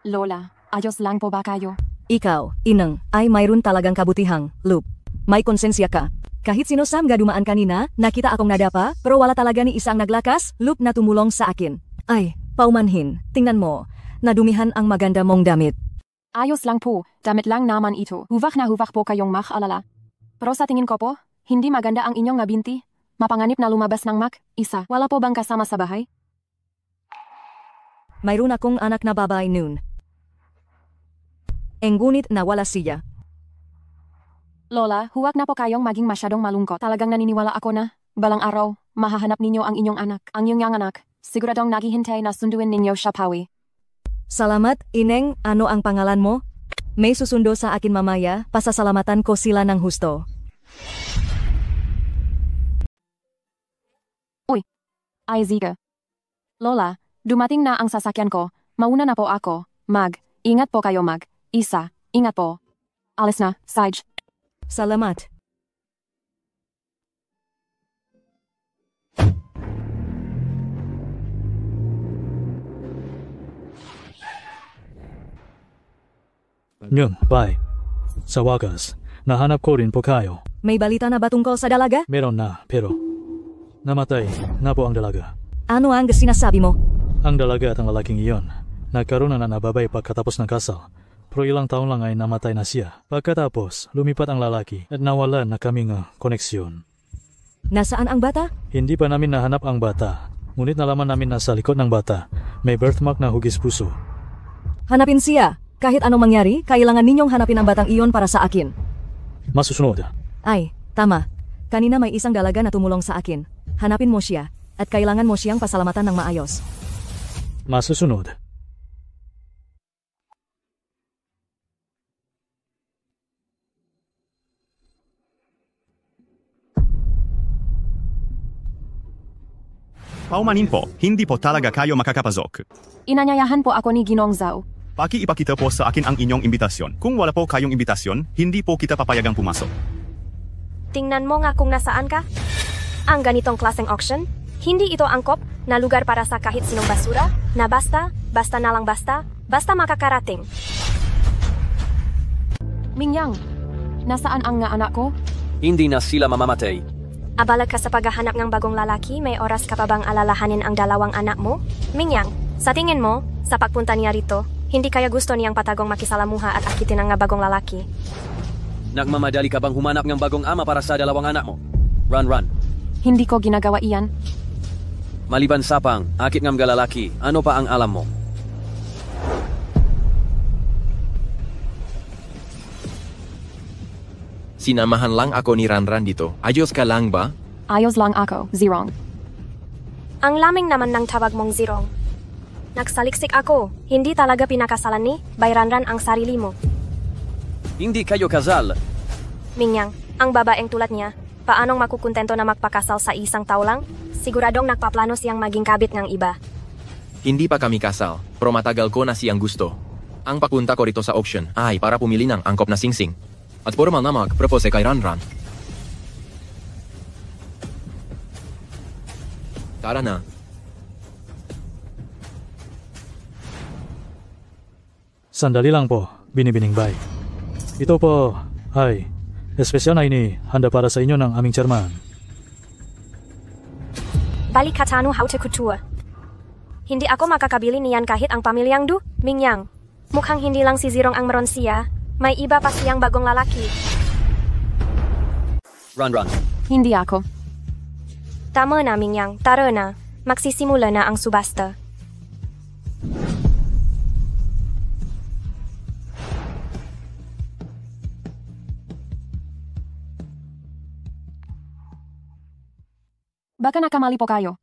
Lola, ayos lang po ba kayo? Ikaw, inang, ay mayroon talagang kabutihang, Loop. May konsensya ka. Kahit sino samga dumaan kanina, nakita akong nadapa, pero wala talaga ni isang naglakas, Loop na tumulong sa akin. Ay, paumanhin, tingnan mo, nadumihan ang maganda mong damit. Ayos lang po, damit lang naman ito. Huvak na huvak po kayong mag-alala. Pero sa tingin ko po, hindi maganda ang inyong binti. Mapanganib na lumabas ng isa. Wala po bang kasama sa bahay? Mayroon akong anak na babae noon. Ngunit nawala siya. Lola, huwag na po kayong maging masyadong malungkot. Talagang naniniwala ako na, balang araw, mahahanap ninyo ang inyong anak. Ang inyong anak, siguradong naghihintay na sunduin ninyo siya pawi. Salamat, Ineng. Ano ang pangalan mo? May susundo sa akin mamaya, pasasalamatan ko sila ng husto. Uy, ay Zika. Lola, dumating na ang sasakyan ko. Mauna na po ako. Ingat po kayo Isa, ingat po. Alis na, Saj. Salamat. Nyung, bye. Sa wakas, nahanap ko rin po kayo. May balita na ba tungkol sa dalaga? Meron na, pero namatay na po ang dalaga. Ano ang sinasabi mo? Ang dalaga at ang lalaking iyon Nagkaroon na nababay pagkatapos ng kasal. Pero ilang taon lang ay namatay na siya. Pagkatapos, lumipat ang lalaki at nawala na kaming koneksyon. Nasaan ang bata? Hindi pa namin nahanap ang bata. Ngunit nalaman namin na sa likod ng bata, may birthmark na hugis puso. Hanapin siya. Kahit anong mangyari, kailangan ninyong hanapin ang batang iyon para sa akin. Masusunod. Ay, tama. Kanina may isang dalaga na tumulong sa akin. Hanapin mo siya, at kailangan mo siyang pasalamatan ng maayos. Masusunod. Paumanin po, hindi po talaga kayo makakapasok. Inanyayahan po ako ni Ginong Zhao. Paki-ipakita po sa akin ang inyong imbitasyon. Kung wala po kayong imbitasyon, hindi po kita papayagang pumasok. Tingnan mo nga kung nasaan ka. Ang ganitong klaseng auction, hindi ito angkop na lugar para sa kahit sinong basura, na basta na lang basta makakarating. Mingyang, nasaan ang nga anak ko? Hindi na sila mamamatay. Abala ka sa paghahanap ng bagong lalaki, may oras ka pa bang alalahanin ang dalawang anak mo? Mingyang, sa tingin mo, sa pagpunta niya rito, hindi kaya gusto niyang patagong makisalamuha at akitin ang nga bagong lalaki? Nagmamadali ka bang humanap ng bagong ama para sa dalawang anak mo? Run. Hindi ko ginagawa iyan. Maliban sa pang, akit ngam galalaki, ano pa ang alam mo? Sinamahan lang ako ni Ranran dito. Ayos ka lang ba? Ayos lang ako, Zirong. Ang laming naman ng tawag mong Zirong. Nagsaliksik ako. Hindi talaga pinakasalan ni Bayranran ang sarili mo. Hindi kayo kasal. Mingyang, ang babaeng tulad niya, paanong makukuntento na magpakasal sa isang tao lang? Siguradong nagpaplano siyang maging kabit ng iba. Hindi pa kami kasal, pero matagal ko na siyang gusto. Ang papunta ko rito sa auction ay para pumili ng angkop na singsing. At formal na mag-propose kay Ranran. Tara na. Sandali lang po, Binibining Bay. Ito po, ay, espesyal na ini, handa para sa inyo ng aming chairman. Balik katanu haute couture. Hindi ako makakabili niyan kahit ang pamilyang Du, Mingyang. Mukhang hindi lang si Zirong ang meron siya. May iba pa siyang bagong lalaki. Run. Hindi ako. Tama na, Mingyang. Tara na. Magsisimula na ang subasta. Baka nakamali po kayo.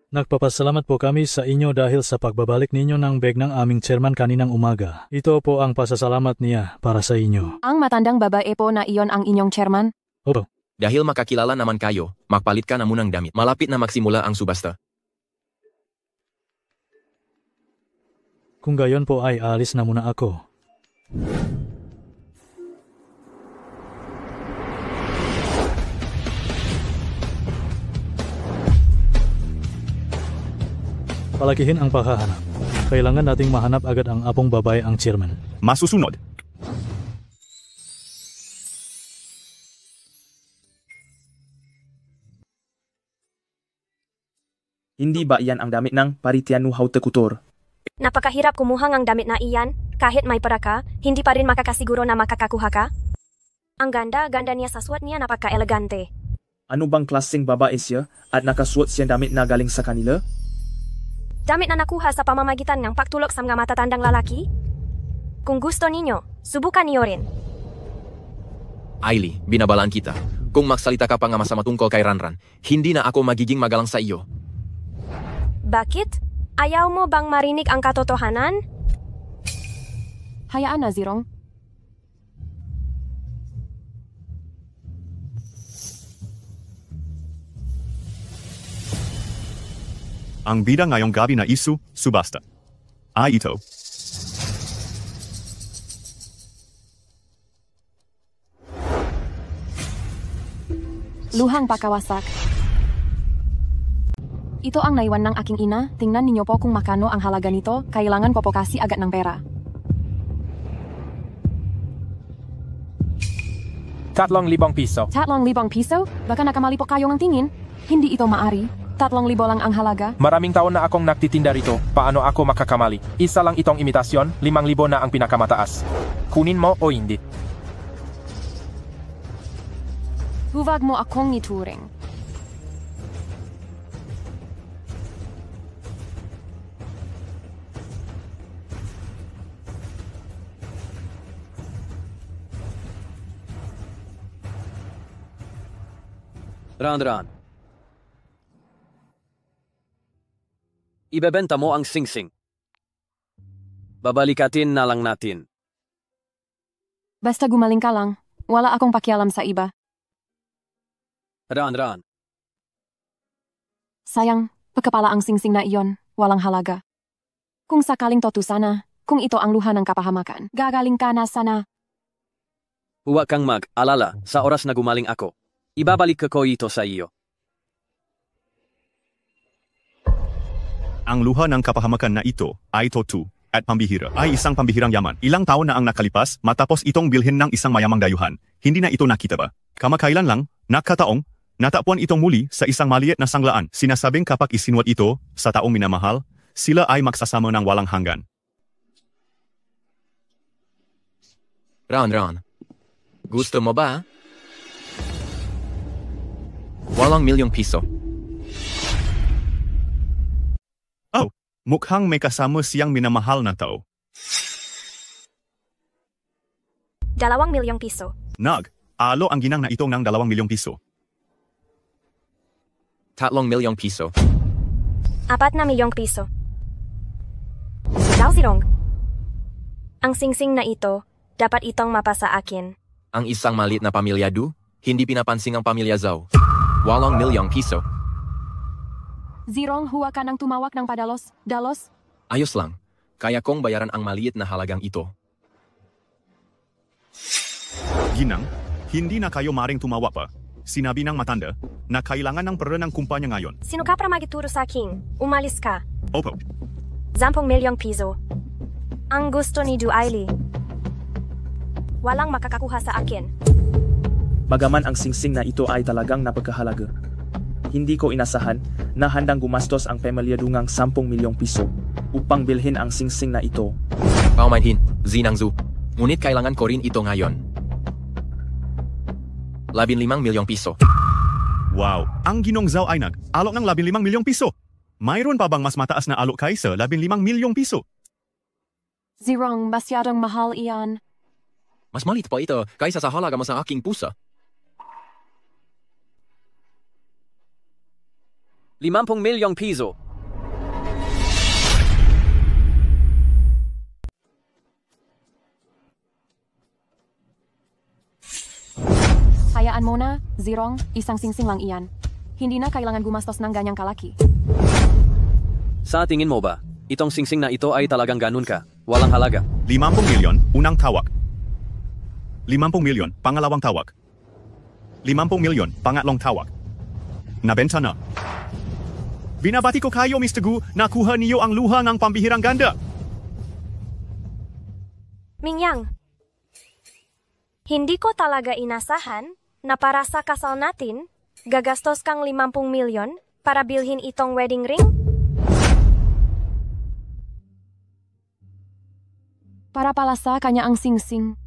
Nagpapasalamat po kami sa inyo dahil sa pagbabalik ninyo ng bag ng aming chairman kaninang umaga. Ito po ang pasasalamat niya para sa inyo. Ang matandang babae po na iyon ang inyong chairman? Opo. Dahil makakilala naman kayo, magpalit ka na munang damit. Malapit na magsimula ang subasta. Kung gayon po ay alis na muna ako. Palakihin ang paghahanap. Kailangan nating mahanap agad ang apong babae ang chairman. Masusunod. Hindi ba iyan ang damit ng Paritianu Haute Couture? Napakahirap kumuha ng damit na iyan. Kahit may para ka, hindi pa rin makakasiguro na makakakuha ka. Ang ganda niya sa suot niya, napaka-elegante. Ano bang klaseng babae siya at nakasuot siya damit na galing sa kanila? Damit na nakuha sa pamamagitan ng pagtulok sa mga matatandang lalaki? Kung gusto ninyo, subukan niyo rin. Ailey, binabalaan kita. Kung magsalita ka pa nga masama tungkol kay Ranran, hindi na ako magiging magalang sa iyo. Bakit? Ayaw mo bang marinig ang katotohanan? Hayaan na, Zirong. Ang bida ngayong gabi na isu, subasta. Ay ito. Luhang pakawasak. Ito ang naiwan ng aking ina. Tingnan ninyo po kung makano ang halaga nito. Kailangan ko po kasi agad ng pera. 3,000 piso. 3,000 piso? Baka nakamali po kayo ng tingin. Hindi ito maari. 3,000 lang ang halaga? Maraming taon na akong nagtitinda rito. Paano ako makakamali? Isa lang itong imitasyon, 5,000 na ang pinakamataas. Kunin mo o hindi. Huwag mo akong ituring. Ran. Ibebenta mo ang singsing. Babalikatin na lang natin. Basta gumaling ka lang. Wala akong pakialam sa iba. Ran. Sayang, pagkapala ang singsing na iyon, walang halaga. Kung sakaling totoo sana, kung ito ang luha ng kapahamakan, gagaling ka na sana. Huwag kang mag-alala sa oras na gumaling ako. Ibabalik ko ito sa iyo. Ang luha ng kapahamakan na ito ay totoo at pambihira. Ay isang pambihirang yaman. Ilang taon na ang nakalipas matapos itong bilhin ng isang mayamang dayuhan. Hindi na ito nakita ba? Kamakailan lang, nakataong, natapon itong muli sa isang maliit na sanglaan. Sinasabing kapag isinuot ito sa taong minamahal, sila ay magsasama ng walang hanggan. Ran. Gusto mo ba? 8,000,000 piso. Oh, mukhang may kasama siyang minamahal na tao. 2,000,000 piso. Alo ang ginang na itong ng 2,000,000 piso. 3,000,000 piso. 4,000,000 piso. Sigaw sirong. Ang singsing na ito, dapat itong mapasa akin. Ang isang maliit na pamilya Du, hindi pinapansin ang pamilya Zhao. 8,000,000 piso. Zirong, huwag ka nang tumawak ng padalos. Dalos? Ayos lang. Kaya kong bayaran ang maliit na halagang ito. Ginang, hindi na kayo maring tumawa pa. Sinabi ng matanda na kailangan ng pera ng kumpanya ngayon. Sino ka para magituro sa akin? Umalis ka. Opo. 10,000,000 piso. Ang gusto ni Duaili. Walang makakakuha sa akin. Bagaman ang singsing na ito ay talagang napagkahalaga. Hindi ko inasahan na handang gumastos ang pamilya Dungang 10,000,000 piso upang bilhin ang singsing na ito. Paumanhin, Zinangzu. Ngunit kailangan ko rin ito ngayon. 15,000,000 piso. Wow, ang Ginong Zhao ay nag-alok ng 15,000,000 piso. Mayroon pa bang mas mataas na alok kaysa 15,000,000 piso? Zirong, masyadong mahal iyan. Mas maliit pa ito kaysa sa halaga mo sa aking pusa. 50,000,000 piso. Hayaan mo na, Zirong, isang singsing lang iyan. Hindi na kailangan gumastos ng ganyang kalaki. Sa tingin mo ba, itong singsing na ito ay talagang ganun ka? Walang halaga. 50,000,000, unang tawag. 50,000,000, pangalawang tawag. 50,000,000, pangatlong tawag. Nabenta na. Binabati ko kayo, Mr. Gu, nakuha niyo ang luha ng pambihirang ganda. Mingyang, hindi ko talaga inasahan na para sa kasal natin, gagastos kang 50,000,000 para bilhin itong wedding ring? Para pala sa kanya ang singsing.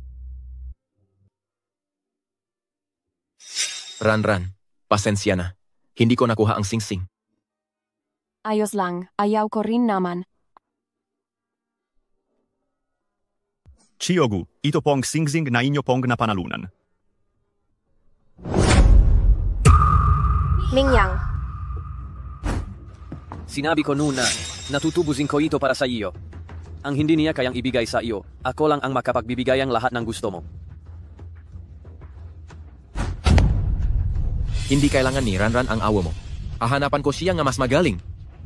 Ran, pasensya na. Hindi ko nakuha ang singsing. Ayos lang, ayaw ko rin naman. Chiogu, ito pong singsing na inyo pong napanalunan. Mingyang, Sinabi ko noon na natutubusin ko ito para sa iyo. Ang hindi niya kayang ibigay sa iyo, ako lang ang makapagbibigay ang lahat ng gusto mo. Hindi kailangan ni Ranran ang awa mo. Hahanapan ko siya nga mas magaling.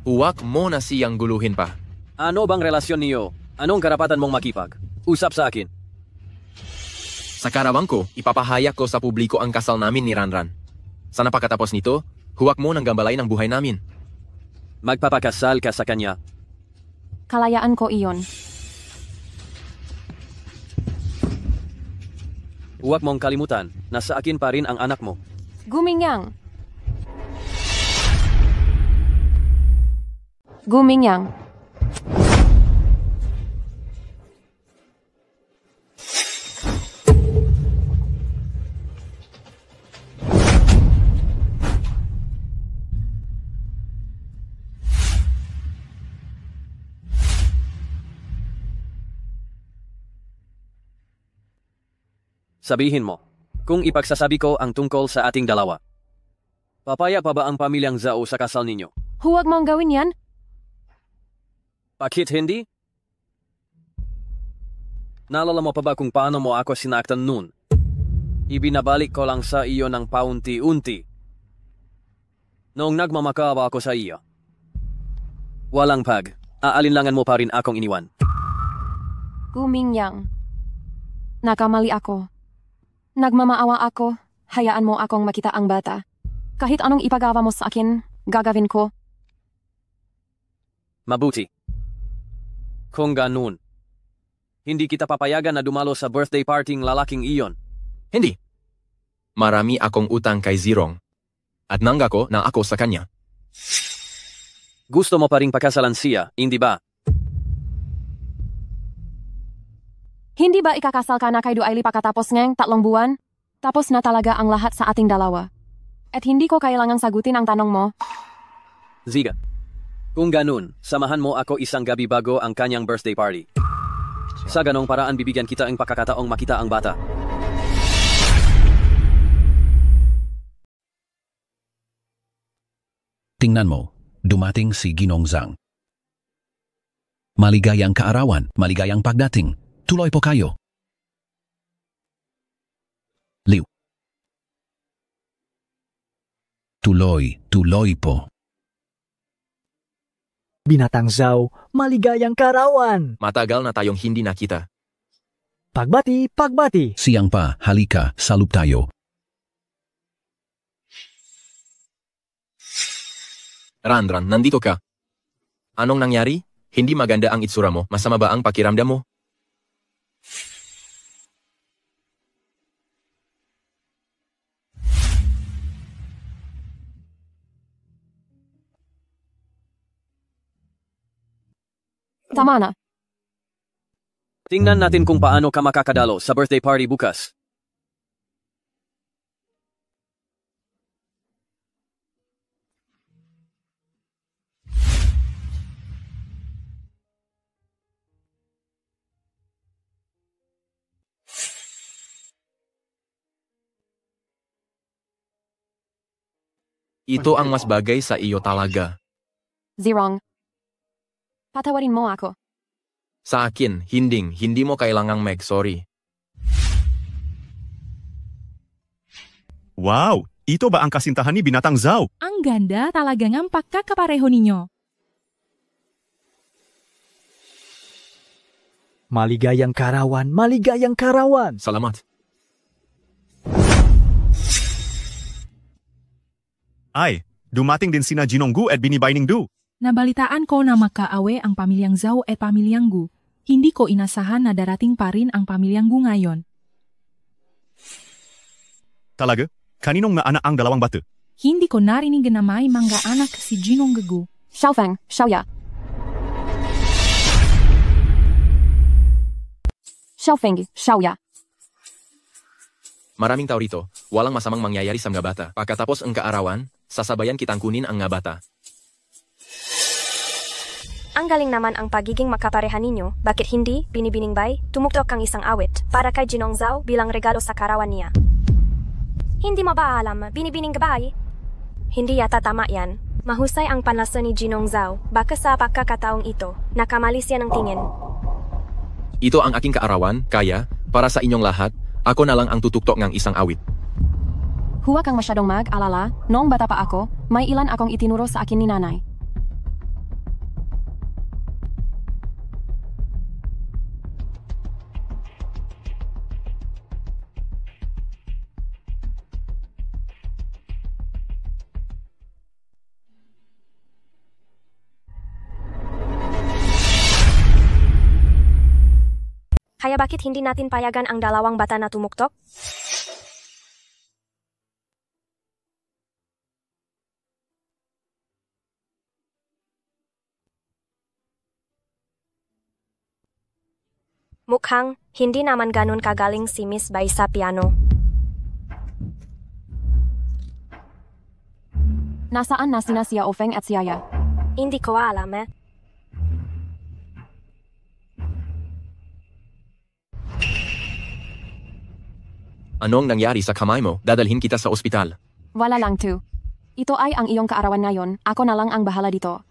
Huwag mo na siyang guluhin pa. Ano bang relasyon niyo? Anong karapatan mong makipag? Usap sa akin. Sa karawang ko, ipapahayag ko sa publiko ang kasal namin ni Ranran. Sana pagkatapos nito, huwag mo nang gambalay ng buhay namin. Magpapakasal ka sa kanya. Kalayaan ko iyon. Huwag mong kalimutan, nasa akin pa rin ang anak mo. Gumingyang. Gumingyang. Sabihin mo, kung ipagsasabi ko ang tungkol sa ating dalawa. Papaya pa ba ang pamilyang Zhao sa kasal ninyo? Huwag mong gawin yan. Bakit hindi? Naalala mo pa ba kung paano mo ako sinaktan noon? Ibinabalik ko lang sa iyo ng paunti-unti. Noong nagmamakaawa ako sa iyo. Walang aalinlangan mo pa rin akong iniwan. Gumingyang. Nakamali ako. Nagmamaawa ako, hayaan mo akong makita ang bata. Kahit anong ipagawa mo sa akin, gagawin ko. Mabuti. Kung ganun, hindi kita papayagan na dumalo sa birthday party ng lalaking iyon. Hindi. Marami akong utang kay Zirong. At nanggako na ako sa kanya. Gusto mo pa ring pakasalan siya, hindi ba? Hindi ba ikakasal ka na kay Duaili pagkatapos ng 3 buwan? Tapos na talaga ang lahat sa ating dalawa. At hindi ko kailangang sagutin ang tanong mo. Ziga, kung ganun, samahan mo ako isang gabi bago ang kanyang birthday party. Sa ganong paraan bibigyan kita ang pagkakataong makita ang bata. Tingnan mo, dumating si Ginong Zhang. Maligayang kaarawan, maligayang pagdating. Tuloy po kayo. Liw. Tuloy po. Binatang Zhao, maligayang karawan. Matagal na tayong hindi nakita. Pagbati. Siyang pa, halika, salup tayo. Ranran, nandito ka. Anong nangyari? Hindi maganda ang itsura mo. Masama ba ang pakiramdam mo? Tama na. Tingnan natin kung paano ka makakadalo sa birthday party bukas. Ito ang mas bagay sa iyo talaga. Zirong. Patawarin mo ako. Sa akin, hindi mo kailangang mag-sorry. Wow! Ito ba ang kasintahan ni Binatang Zhao? Ang ganda talaga ng pagkakapareho ninyo. Maligayang karawan. Salamat. Ay, dumating din sina Jinonggu at Binibaining Du. Nabalitaan ko na magkaawe ang pamilyang Zhao at pamilyang Gu. Hindi ko inasahan na darating pa rin ang pamilyang Gu ngayon. Talaga? Kaninong nga anak ang dalawang bata? Hindi ko narinig na may mga anak si Jinong Gu. Xiaofeng, Xiaoya. Xiaofeng, Xiaoya. Maraming tao rito. Walang masamang mangyayari sa mga bata. Pagkatapos ang kaarawan, sasabayan kitang kunin ang nga bata. Ang galing naman ang pagiging makapareha ninyo. Bakit hindi, Binibining Bay, tumuktok kang isang awit para kay Jinong Zhao bilang regalo sa karawan niya? Hindi mo ba alam, Binibining Bay? Hindi yata tama yan. Mahusay ang panlasa ni Jinong Zhao. Baka sa pagkakataong ito, nakamali siya ng tingin. Ito ang aking kaarawan, kaya, para sa inyong lahat, ako na lang ang tutuktok ng isang awit. Huwag kang masyadong mag-alala. Noong bata pa ako, may ilan akong itinuro sa akin ni nanay. Kaya bakit hindi natin payagan ang dalawang bata na tumuktok? Mukhang hindi naman ganun kagaling si Miss Bai sa piano. Nasaan na sina Xia Ofeng at Xiaya? Hindi ko alam eh. Anong nangyari sa kamay mo? Dadalhin kita sa ospital. Wala lang to. Ito ay ang iyong kaarawan ngayon. Ako na lang ang bahala dito.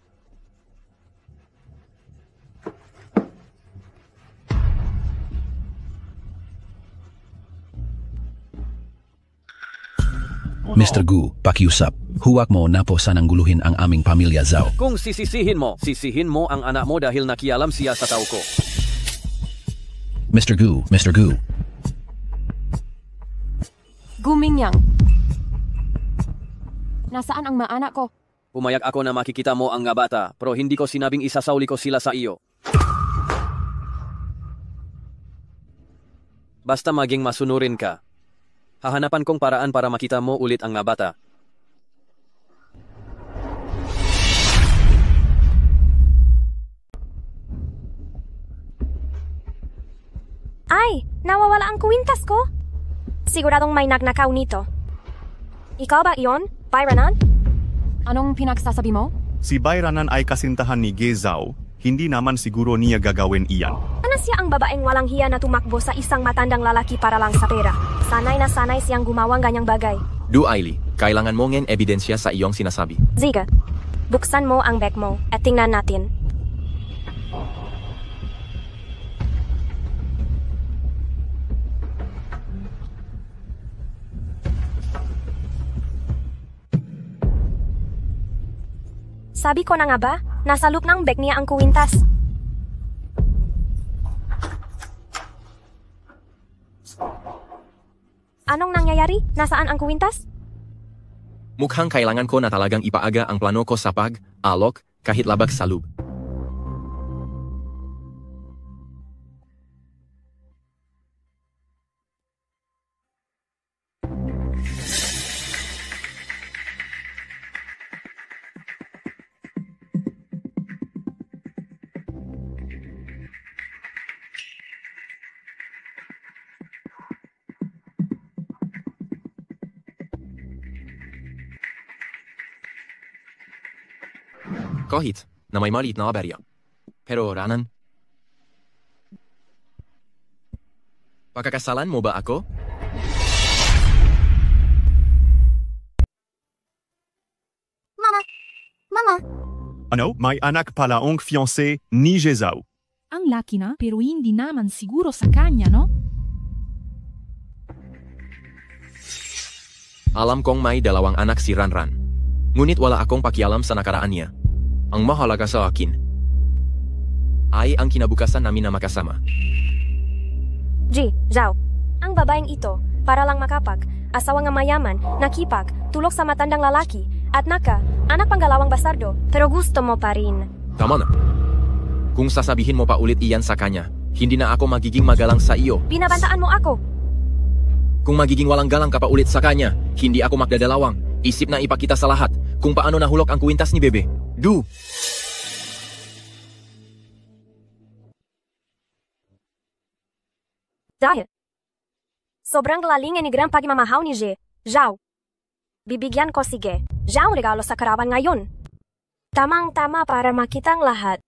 Mr. Gu, pakiusap. Huwag mo na po sanang guluhin ang aming pamilya Zhao. Kung sisihin mo ang anak mo dahil nakialam siya sa tao ko. Mr. Gu. Gumingyang. Nasaan ang mga anak ko? Pumayag ako na makikita mo ang nga bata, pero hindi ko sinabing isasauli ko sila sa iyo. Basta maging masunurin ka. Hahanapan kong paraan para makita mo ulit ang nga bata. Ay, nawawala ang kwintas ko. Siguradong may nagnakaw nito. Ikaw ba iyon, Bayranan? Anong pinagsasabi mo? Si Bayranan ay kasintahan ni Ge Zhao. Hindi naman siguro niya gagawin iyan. Ano siya ang babaeng walang hiya na tumakbo sa isang matandang lalaki para lang sa pera? Sanay na sanay siyang gumawang ganyang bagay. Du Ailey, kailangan mo ng ebidensya sa iyong sinasabi. Ziga, buksan mo ang bag mo at tingnan natin. Sabi ko na nga ba, nasa loob ng bag niya ang kwintas. Anong nangyayari? Nasaan ang kwintas? Mukhang kailangan ko na talagang ipaaga ang plano ko sa pag-alok kahit labag sa loob. Kahit na may maliit na aberya. Pero Ranan, pakakasalan mo ba ako? Mama. Ano? May anak pala ang fiancé ni Ge Zhao. Ang laki na, pero hindi naman siguro sa kanya, no? Alam kong may 2 anak si Ranran. Ngunit wala akong pakialam sa nakaraan niya. Ang mahalaga sa akin ay ang kinabukasan namin na makasama. Zhao, ang babaeng ito, para lang makapag, asawa nga mayaman, nakipag, tulok sa matandang lalaki, at anak panggalawang bastardo, pero gusto mo pa rin. Tama na. Kung sasabihin mo pa ulit iyan sa kanya, hindi na ako magiging magalang sa iyo. Binabantaan mo ako. Kung magiging walang galang ka pa ulit sa kanya, hindi ako magdadalawang. Isip na ipakita sa lahat kung paano nahulog ang kwintas ni Bebe. Du! Dahil sobrang laling ni Gram pagmamahaw ni Zhao. Bibigyan ko si Zhao regalo sa karawan ngayon. Tamang-tama para makita ang lahat.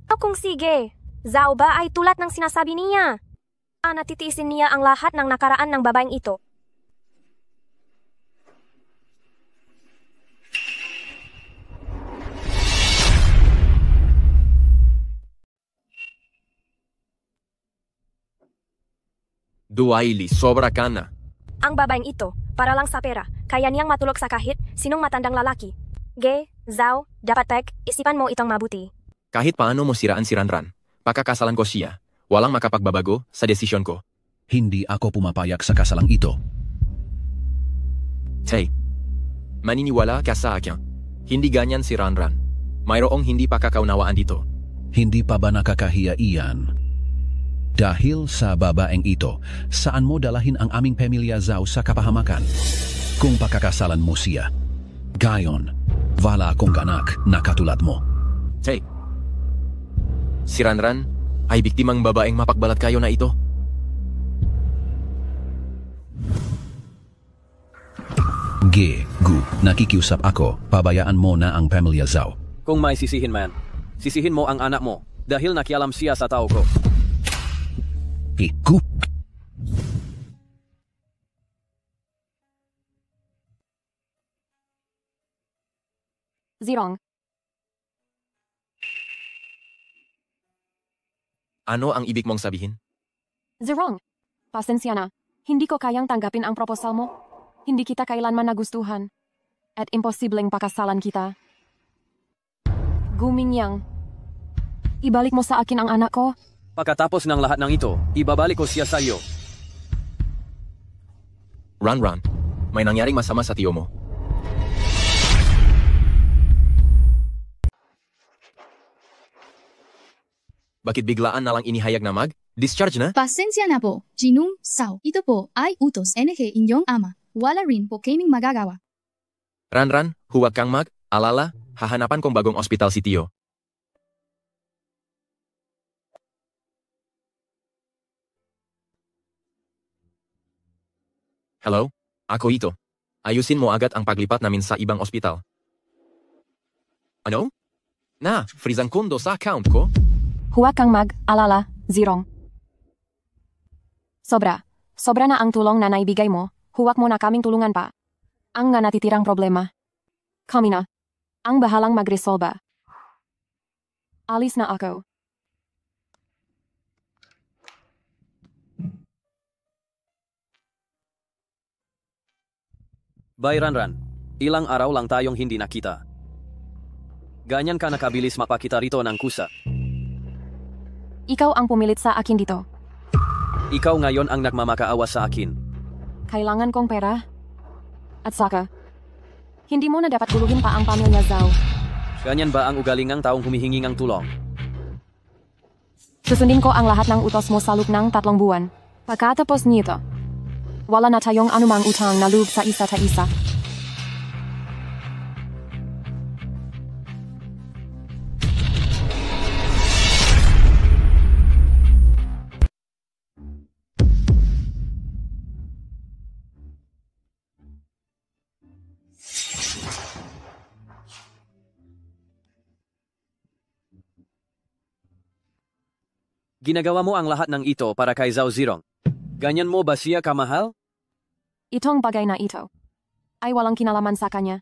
O kung sige, Zhao ba ay tulad ng sinasabi niya? Natitiisin niya ang lahat ng nakaraan ng babaeng ito. Duaili, sobra ka na. Ang babaeng ito, para lang sa pera, kaya niyang matulog sa kahit sinong matandang lalaki. Zhao, dapat isipan mo itong mabuti. Kahit paano mo siraan si Ranran, pakakasalan ko siya. Walang makapagbabago sa desisyon ko. Hindi ako pumapayag sa kasalang ito. Hey, maniniwala ka sa akin. Hindi ganyan si Ranran. Mayroong hindi pa kakaunawaan dito. Hindi pa ba nakakahiya iyan? Dahil sa babaeng ito, saan mo dalahin ang aming pamilya Zhao sa kapahamakan? Kung pakakasalan mo siya, gayon, wala akong anak na katulad mo. Hey, si Ranran ay biktimang babaeng mapagbalat kayo na ito. Gu, nakikiusap ako, pabayaan mo na ang pamilya Zhao. Kung may sisihin man, sisihin mo ang anak mo dahil nakialam siya sa tao ko. Gu. Zirong. Ano ang ibig mong sabihin? Zirong. Pasensya na. Hindi ko kayang tanggapin ang proposal mo. Hindi kita kailanman nagustuhan. At imposibleng pakasalan kita. Gumingyang. Ibalik mo sa akin ang anak ko. Pagkatapos ng lahat ng ito, ibabalik ko siya sa iyo. Ran, may nangyaring masama sa tiyo mo. Bakit biglaan na lang inihayag na mag-discharge na? Pasensya na po, Jinung Sao. Ito po ay utos NG inyong ama. Wala rin po kaming magagawa. Ran, huwag kang mag-alala, hahanapan kong bagong ospital si Tio. Hello? Ako ito. Ayusin mo agad ang paglipat namin sa ibang ospital. Ano? Freeze ang kondo sa account ko? Huwag kang mag-alala, Zirong. Sobra na ang tulong na naibigay mo, huwag mo na kaming tulungan pa. Ang nga natitirang problema. Kami na. Ang bahalang magresolba. Alis na ako. Bay Ran, ilang araw lang tayong hindi nakita. Ganyan ka nakabilis mapakita rito ng kusa. Ikaw ang pumilit sa akin dito. Ikaw ngayon ang nagmamakaawa sa akin. Kailangan kong pera. At saka, hindi mo na dapat guluhin pa ang pamilya Zhao. Ganyan ba ang ugali ng taong humihingi ng tulong? Susundin ko ang lahat ng utos mo sa loob ng 3 buwan. Pagkatapos nito, wala na tayong anumang utang na loob sa isa't isa. Ginagawa mo ang lahat ng ito para kay Zhao Zirong. Ganyan mo ba siya kamahal? Itong bagay na ito ay walang kinalaman sa kanya.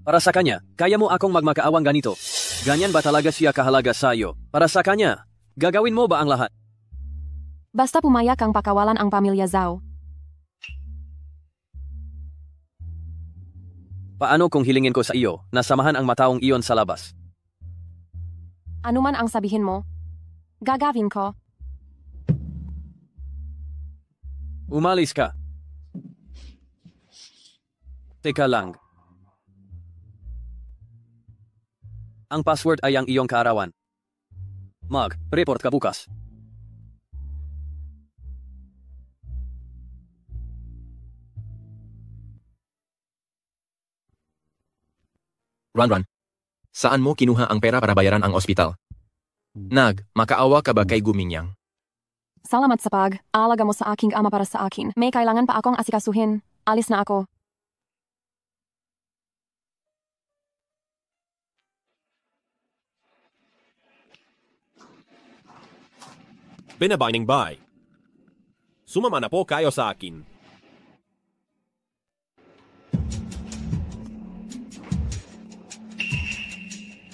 Para sa kanya, kaya mo akong magmakaawang ganito. Ganyan ba talaga siya kahalaga sa iyo? Para sa kanya, gagawin mo ba ang lahat? Basta pumayag kang pakawalan ang pamilya Zhao. Paano kung hilingin ko sa iyo na samahan ang mataong iyon sa labas? Ano man ang sabihin mo, gagawin ko. Umalis ka. Teka lang. Ang password ay ang iyong kaarawan. Mag-report ka bukas. Ran, saan mo kinuha ang pera para bayaran ang ospital? Makaawa ka ba kay Gumingyang? Salamat sa pag-aalaga mo sa aking ama para sa akin. May kailangan pa akong asikasuhin. Alis na ako. Binabaning bay. Sumama na po kayo sa akin.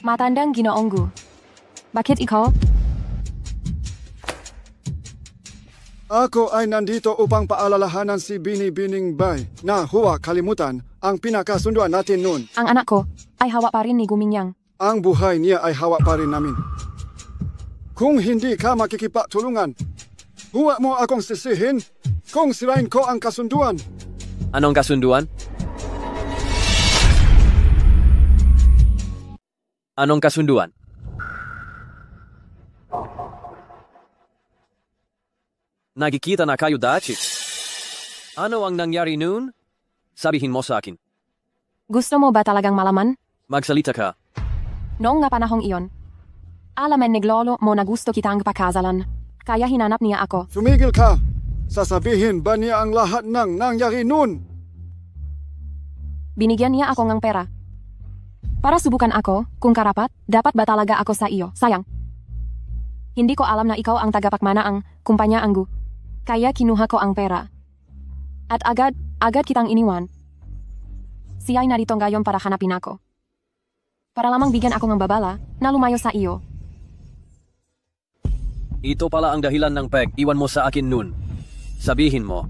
Matandang Ginoong Gu. Bakit ikaw? Ako ay nandito upang paalalahanan si Bini-Bining Bay na huwag kalimutan ang pinakasunduan natin noon. Ang anak ko ay hawak pa rin ni Gumingyang. Ang buhay niya ay hawak pa rin namin. Kung hindi ka makikipagtulungan, huwag mo akong sisihin kung sirain ko ang kasunduan. Anong kasunduan? Anong kasunduan? Nagkikita na kayo dati. Ano ang nangyari noon? Sabihin mo sa akin. Gusto mo ba talagang malaman? Magsalita ka. Noong nga panahong iyon, alaman ni Lolo mo na gusto kitang pakasalan. Kaya hinanap niya ako. Tumigil ka! Sasabihin ba niya ang lahat ng nangyari noon? Binigyan niya ako ng pera. Para subukan ako, kung karapat, dapat ba talaga ako sa iyo? Sayang. Hindi ko alam na ikaw ang tagapagmana ang kumpanya Anggu. Kaya kinuha ko ang pera. At agad kitang iniwan. Siya'y narito ngayon para hanapin ako. Para lamang bigyan ako ng babala na lumayo sa iyo. Ito pala ang dahilan ng pag-iwan mo sa akin noon. Sabihin mo,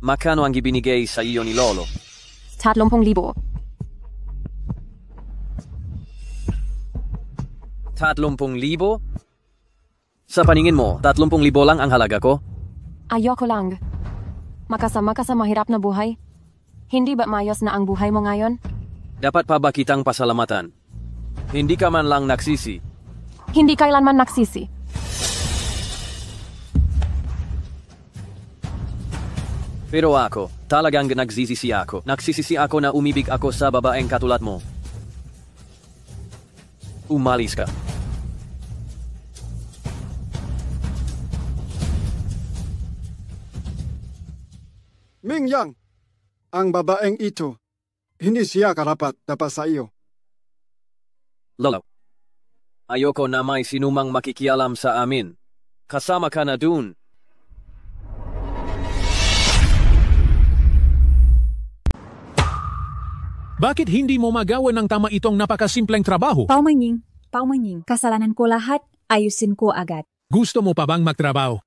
magkano ang ibinigay sa iyo ni Lolo? 30,000. 30,000? Sa paningin mo, 30,000 lang ang halaga ko? Ayoko lang. Makasama ka sa mahirap na buhay. Hindi ba mayos na ang buhay mo ngayon? Dapat pa ba kitang pasalamatan? Hindi ka man lang nagsisi. Hindi kailanman nagsisi. Pero ako, talagang nagsisisi ako. Nagsisisi ako na umibig ako sa babaeng katulad mo. Umalis ka. Mingyang, ang babaeng ito, hindi siya karapat dapat sa iyo. Lolo, ayoko na may sinumang makikialam sa amin. Kasama ka na dun. Bakit hindi mo magawa ng tama itong napakasimpleng trabaho? Paumanying, kasalanan ko lahat, ayusin ko agad. Gusto mo pa bang magtrabaho?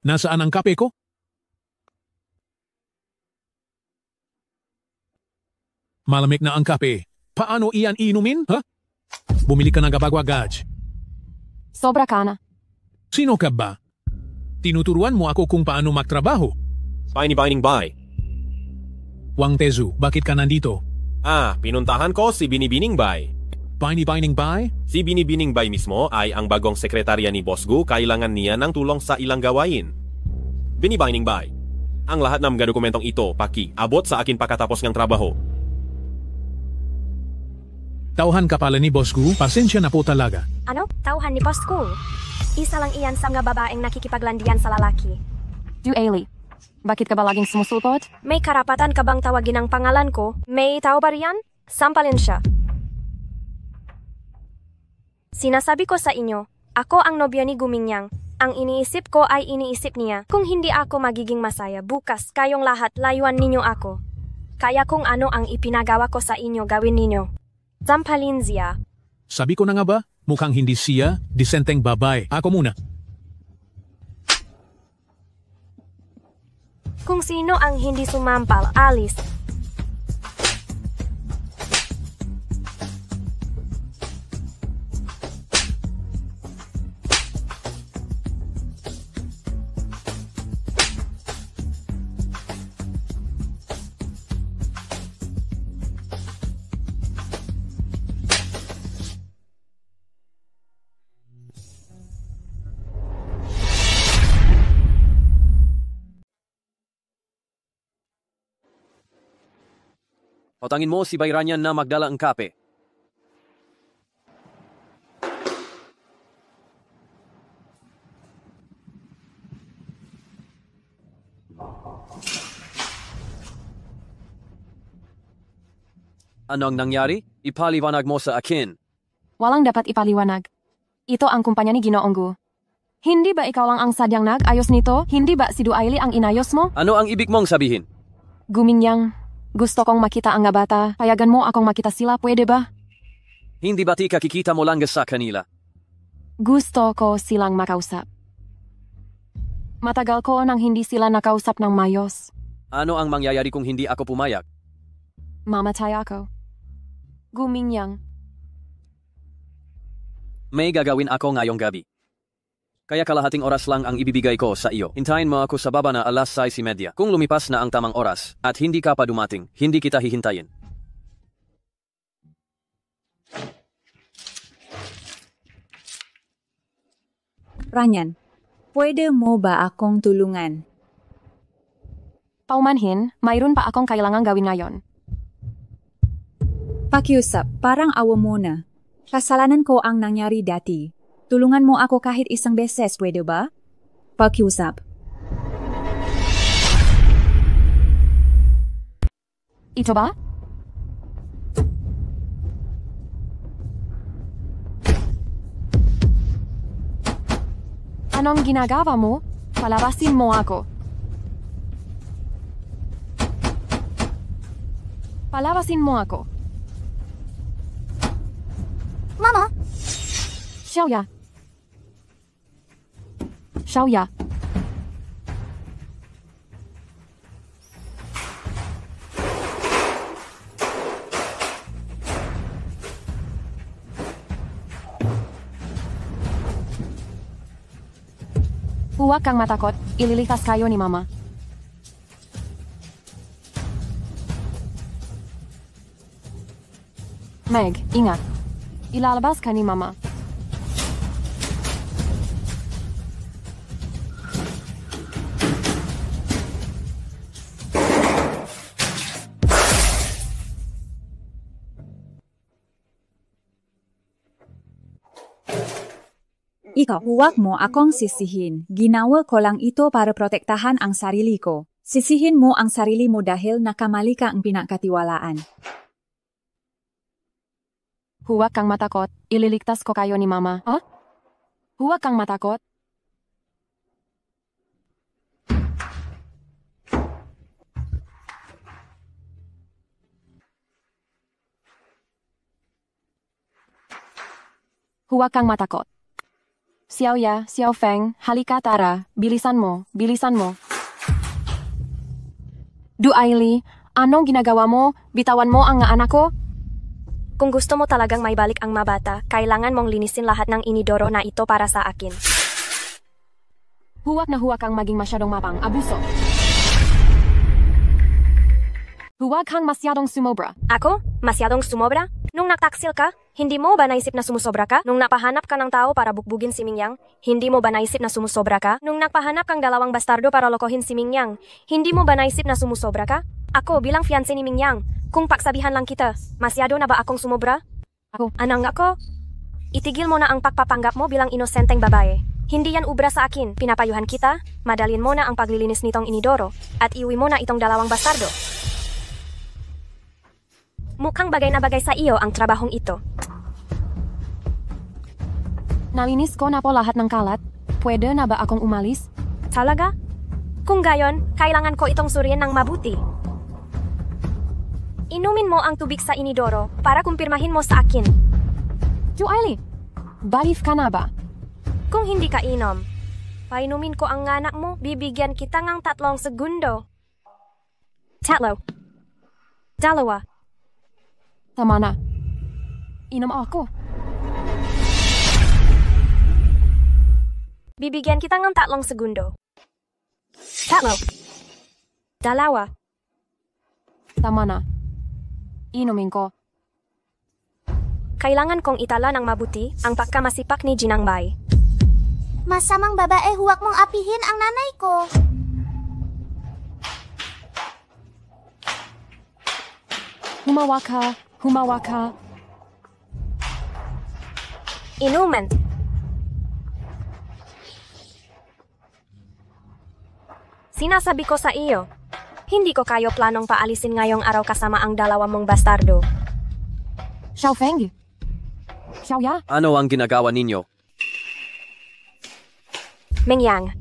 Nasaan ang kape ko? Malamig na ang kape. Paano iyan inumin, ha? Bumili ka ng gabagwagaj. Sobra ka na. Sino ka ba? Tinuturuan mo ako kung paano magtrabaho. Bining Bay. Wang Tezu, bakit ka nandito? Pinuntahan ko si Binibining Bay. Bining Bay? Si Binibining Bay mismo ay ang bagong sekretarya ni Boss Gu. Kailangan niya ng tulong sa ilang gawain. Binibining Bay, ang lahat ng mga dokumentong ito, abot sa akin pagkatapos ng trabaho. Tauhan ka pala ni Boss Gu, pasensya na po talaga. Ano? Tauhan ni Boss Gu? Isa lang iyan sa mga babaeng nakikipaglandian sa lalaki. Duaili, bakit ka ba laging sumusulpot? May karapatan ka bang tawagin ang pangalan ko? May tao ba riyan? Sampalin siya. Sinasabi ko sa inyo, ako ang nobyo ni Gumingyang. Ang iniisip ko ay iniisip niya. Kung hindi ako magiging masaya, bukas kayong lahat layuan ninyo ako. Kaya kung ano ang ipinagawa ko sa inyo, gawin ninyo. Sampalin siya. Sabi ko na nga ba, mukhang hindi siya, disenteng babay. Ako muna. Kung sino ang hindi sumampal, alis. Patangin mo si Bayranyan na magdala ang kape. Anong nangyari? Ipaliwanag mo sa akin. Walang dapat ipaliwanag. Ito ang kumpanya ni Ginoong Gu. Hindi ba ikaw lang ang sadyang nag-ayos nito? Hindi ba si Duaili ang inayos mo? Ano ang ibig mong sabihin? Gumingyang, gusto kong makita ang nga bata. Payagan mo akong makita sila, pwede ba? Hindi ba kakikita mo lang sa kanila? Gusto ko silang makausap. Matagal ko nang hindi sila nakausap ng mayos. Ano ang mangyayari kung hindi ako pumayag? Mamatay ako. Gumingyang. May gagawin ako ngayong gabi. Kaya kalahating oras lang ang ibibigay ko sa iyo. Hintayin mo ako sa baba na 6:30. Kung lumipas na ang tamang oras at hindi ka pa dumating, hindi kita hihintayin. Ranyan, pwede mo ba akong tulungan? Paumanhin, mayroon pa akong kailangang gawin ngayon. Pakiusap, parang awa mo na. Kasalanan ko ang nangyari dati. Tulungan mo ako kahit isang beses, pwede ba? Pakiusap. Ito ba? Anong ginagawa mo? Palabasin mo ako. Palabasin mo ako. Mama? Xiaoya. Xiaoya. Huwag kang matakot, ililigtas kayo ni Mama. Meg, ingat. Ilalabas ka ni Mama. Ikaw, huwag mo akong sisihin. Ginawa ko lang ito para protektahan ang sarili ko. Sisihin mo ang sarili mo dahil nakamali ka ang pinagkatiwalaan. Huwag kang matakot, ililigtas ko kayo ni Mama. Huh? Huwag kang matakot. Huwag kang matakot. Xiaoya, Xiaofeng, halika tara. Bilisan mo, bilisan mo. Duaili, anong ginagawa mo? Bitawan mo ang anak ko? Kung gusto mo talagang may balik ang mabata, kailangan mong linisin lahat ng inidoro na ito para sa akin. Huwag na huwag kang maging masyadong mapang abuso. Huwag kang masyadong sumobra. Ako? Masyadong sumobra? Nung nataksil ka, hindi mo ba naisip na sumusobra ka? Nung napahanap ka ng tao para bukbugin si Mingyang, hindi mo ba naisip na sumusobra ka? Nung napahanap kang dalawang bastardo para lokohin si Mingyang, hindi mo ba naisip na sumusobra ka? Ako bilang fiancé ni Mingyang, kung pagsabihan lang kita, masyado na ba akong sumobra? Ako. Anong ako? Itigil mo na ang pagpapanggap mo bilang inosenteng babae. Hindi yan ubra sa akin, pinapayuhan kita, madalin mo na ang paglilinis nitong inidoro, at iwi mo na itong dalawang bastardo. Mukhang bagay na bagay sa iyo ang trabahong ito. Nalinis ko na po lahat ng kalat. Pwede na ba akong umalis? Talaga? Kung gayon, kailangan ko itong suriin ng mabuti. Inumin mo ang tubig sa inidoro para kumpirmahin mo sa akin. Juaili, balif ka na ba? Kung hindi ka inom, painumin ko ang anak mo, bibigyan kita ng 3 segundo. 3. 2. Tama na. Inom ako. Bibigyan kita ng 3 segundo. 3. 2. Tama na. Inumin ko. Kailangan kong itala ng mabuti ang pagkamasipak ni Jinangbay. Masamang babae, huwag mong apihin ang nanay ko. Humawa ka. Humawa ka. Inuman. Sinasabi ko sa iyo, hindi ko kayo planong paalisin ngayong araw kasama ang 2 mong bastardo. Xiaofeng. Xiaoya. Ano ang ginagawa ninyo? Mingyang.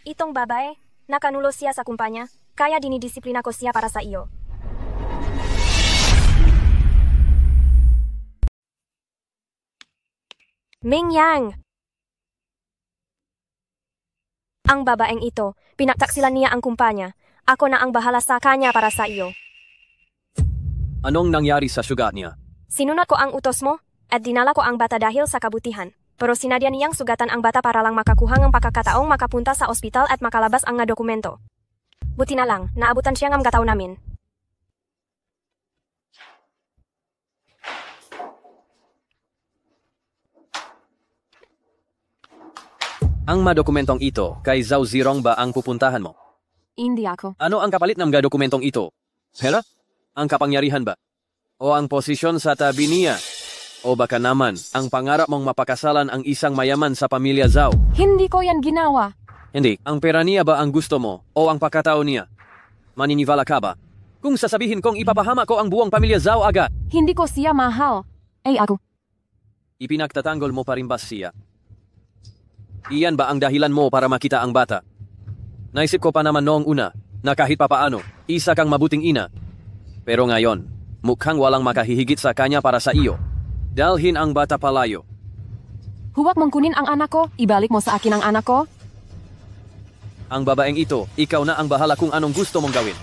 Itong babae, nakanulo siya sa kumpanya, kaya dinidisiplina ko siya para sa iyo. Mingyang! Ang babaeng ito, pinagtaksilan niya ang kumpanya. Ako na ang bahala sa kanya para sa iyo. Anong nangyari sa sugat niya? Sinunod ko ang utos mo at dinala ko ang bata dahil sa kabutihan. Pero sinadya niyang sugatan ang bata para lang makakuha ng pagkakataong makapunta sa ospital at makalabas ang nga dokumento. Buti na lang, naabutan siya ng gataw namin. Ang mga dokumentong ito, kay Zhao Zirong ba ang pupuntahan mo? Hindi ako. Ano ang kapalit ng mga dokumentong ito? Pera? Ang kapangyarihan ba? O ang posisyon sa tabi niya? O baka naman, ang pangarap mong mapakasalan ang isang mayaman sa pamilya Zhao? Hindi ko yan ginawa. Hindi, ang pera niya ba ang gusto mo? O ang pagkatao niya? Maniniwala ka ba? Kung sasabihin kong ipapahama ko ang buong pamilya Zhao agad. Hindi ko siya mahal. Ako. Ipinagtatanggol mo pa rin ba siya? Iyan ba ang dahilan mo para makita ang bata? Naisip ko pa naman noong una na kahit papaano, isa kang mabuting ina. Pero ngayon, mukhang walang makahihigit sa kanya para sa iyo. Dalhin ang bata palayo. Huwag mong kunin ang anak ko, ibalik mo sa akin ang anak ko. Ang babaeng ito, ikaw na ang bahala kung anong gusto mong gawin.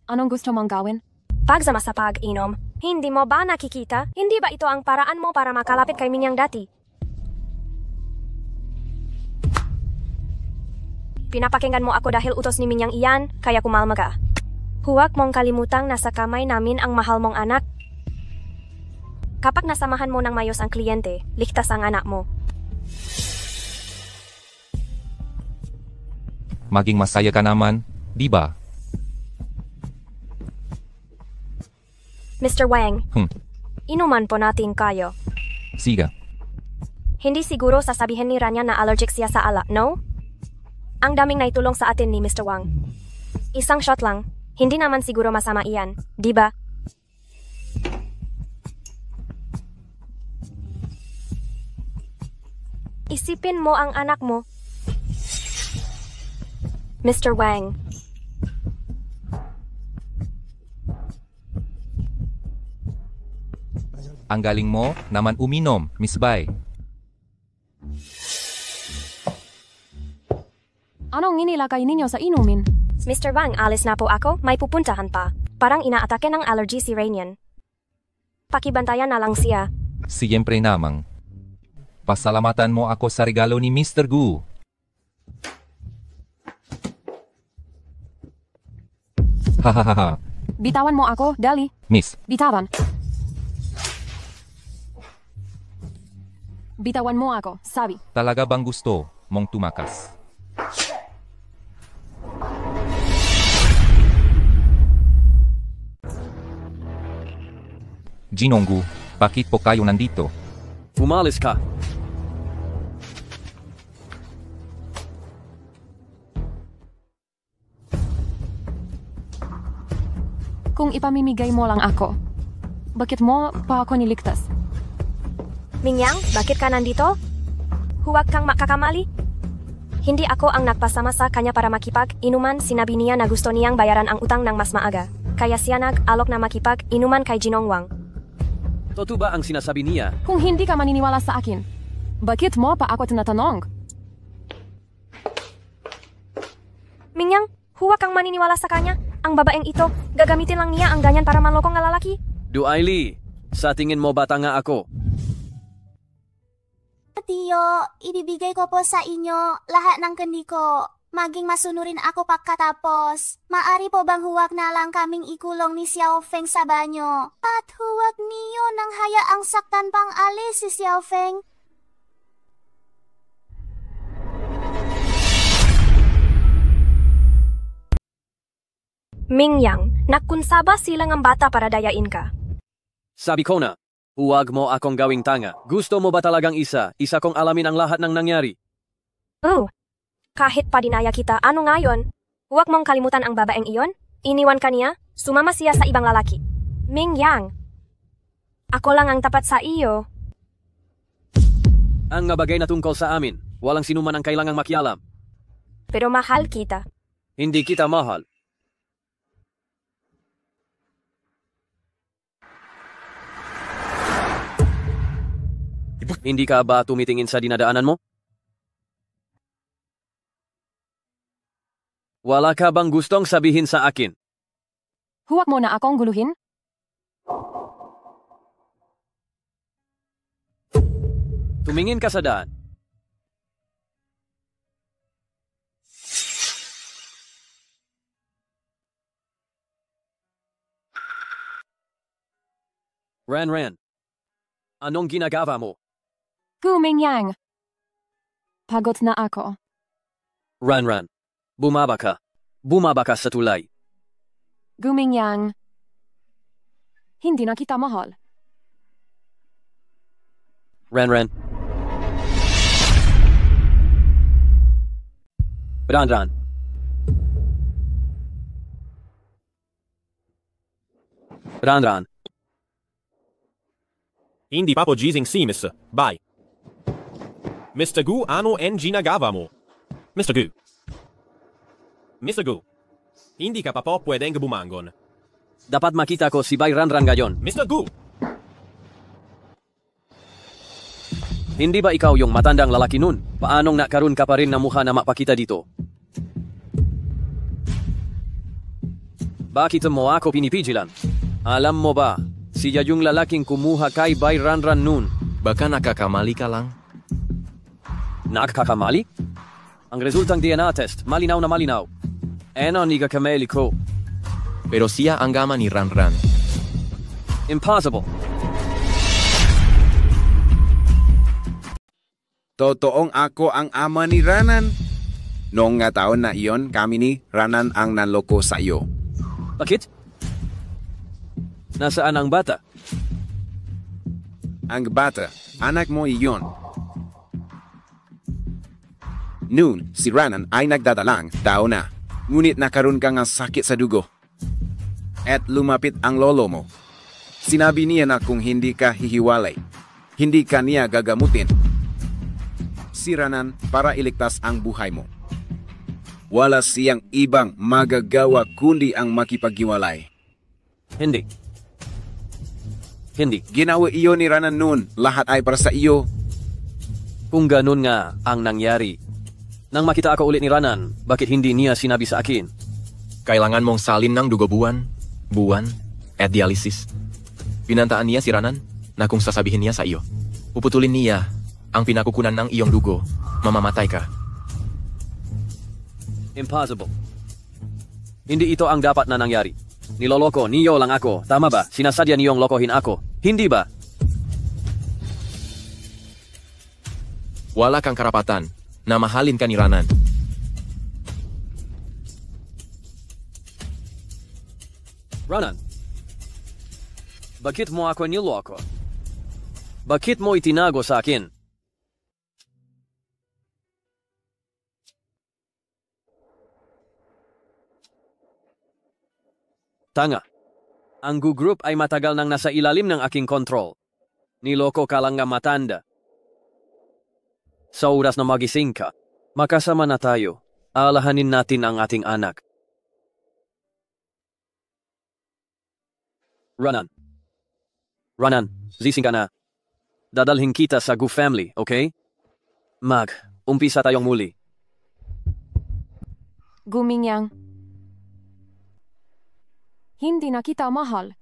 Anong gusto mong gawin? Pagsama sa pag-inom, hindi mo ba nakikita? Hindi ba ito ang paraan mo para makalapit kay Mingyang dati? Pinapakinggan mo ako dahil utos ni Mingyang iyan, kaya kumalma ka. Huwag mong kalimutang nasa kamay namin ang mahal mong anak. Kapag nasamahan mo ng mayos ang kliyente, ligtas ang anak mo. Maging masaya ka naman, di ba? Mr. Wang, inuman po natin kayo. Siga. Hindi siguro sasabihin ni Rania na allergic siya sa alak, no? Ang daming naitulong sa atin ni Mr. Wang. Isang shot lang, hindi naman siguro masama iyan, di ba? Isipin mo ang anak mo. Mr. Wang. Ang galing mo naman uminom, Miss Bai. Anong inilagay ninyo sa inumin? Mr. Wang, alis na po ako, may pupuntahan pa. Parang inaatake ng allergy si Rainian. Pakibantayan na lang siya. Siyempre namang. Pasalamatan mo ako sa regalo ni Mr. Gu. Hahaha. Bitawan mo ako, Dali. Miss. Bitawan. Bitawan mo ako, sabi. Talaga bang gusto mong tumakas? Jinonggu, bakit po kayo nandito? Umalis ka. Kung ipamimigay mo lang ako, bakit mo pa ako niligtas? Mingyang, bakit ka nandito? Huwag kang makakamali. Hindi ako ang nagpasama sa kanya para makipag-inuman. Sinabi niya na gusto niyang bayaran ang utang ng mas maaga. Kaya siya nag-alok na makipag-inuman kay Jinong Wang. Totoo ba ang sinasabi niya? Kung hindi ka maniniwala sa akin, bakit mo pa ako tinatanong? Mingyang, huwag kang maniniwala sa kanya. Ang babaeng ito, gagamitin lang niya ang ganyan para manlokong na lalaki. Duaili, sa tingin mo bata nga ako? Tiyo, ibibigay ko po sa inyo lahat ng kandi ko. Maging masunurin ako pagkatapos. Maari po bang huwag na lang kaming ikulong ni Xiao Feng sa banyo? At huwag niyo nang hayaang saktan pang alis si Xiao Feng. Mingyang, nagkunsaba silang ang bata para dayain ka. Sabi ko na, huwag mo akong gawing tanga. Gusto mo ba talagang isa kong alamin ang lahat ng nangyari? Oh, kahit pa dinaya kita, ano ngayon? Huwag mong kalimutan ang babaeng iyon. Iniwan ka niya, sumama siya sa ibang lalaki. Mingyang, ako lang ang tapat sa iyo. Ang bagay na tungkol sa amin, walang sinuman ang kailangang makialam. Pero mahal kita. Hindi kita mahal. Hindi ka ba tumitingin sa dinadaanan mo? Wala ka bang gustong sabihin sa akin? Huwag mo na akong guluhin. Tumingin ka sa daan. Ran, anong ginagawa mo? Gumingyang. Pagod na ako. Ranran, bumaba ka. Bumaba ka sa tulay. Gumingyang. Hindi na kita mahal. Ranran. Ranran. Ranran. Hindi pa po gising si Mr. Bye. Mr. Gu, ano ang ginagawa mo? Mr. Gu. Mr. Gu. Hindi ka pa po pwedeng bumangon. Dapat makita ko si Bay Ranran ngayon. Mr. Gu! Hindi ba ikaw yung matandang lalaki nun? Paanong nakaroon ka pa rin na mukha na mapakita dito? Bakit mo ako pinipigilan? Alam mo ba, siya yung lalaking kumuha kay Bay Ranran nun. Baka nakakamali ka lang. Nakakamali? Ang resultang DNA test, malinaw na malinaw. Ano ni kakamali ko? Pero siya ang gama ni Ranran. Impossible. Totoong ako ang ama ni Ranan. Noong nga taon na iyon, kami ni Ranan ang nanloko sa iyo. Bakit? Nasaan ang bata? Ang bata, anak mo iyon. Noon, si Ranan ay nagdadalang tao na, ngunit nakaroon ka ng sakit sa dugo. At lumapit ang lolo mo. Sinabi niya na kung hindi ka hihiwalay, hindi ka niya gagamutin. Si Ranan para iligtas ang buhay mo. Wala siyang ibang magagawa kundi ang makipaghiwalay. Hindi. Ginawa iyo ni Ranan noon, lahat ay para sa iyo. Kung ganun nga ang nangyari, nang makita ako ulit ni Ranan, bakit hindi niya sinabi sa akin? Kailangan mong salin ng dugo buwan, at dialysis. Pinantaan niya si Ranan na kung sasabihin niya sa iyo, puputulin niya ang pinakukunan ng iyong dugo, mamamatay ka. Impossible. Hindi ito ang dapat na nangyari. Niloloko niyo lang ako, tama ba? Sinasadya niyong lokohin ako, hindi ba? Wala kang karapatan na mahalin ka ni Ranan. Ranan, bakit mo ako niloko? Bakit mo itinago sa akin? Tanga. Ang group ay matagal nang nasa ilalim ng aking kontrol. Niloko ka lang nga matanda. Sa oras na magising ka, makasama na tayo. Alahanin natin ang ating anak. Ranan, gising ka na. Dadalhin kita sa Gu family, okay? Umpisa tayong muli. Gumingyang. Hindi na kita mahal.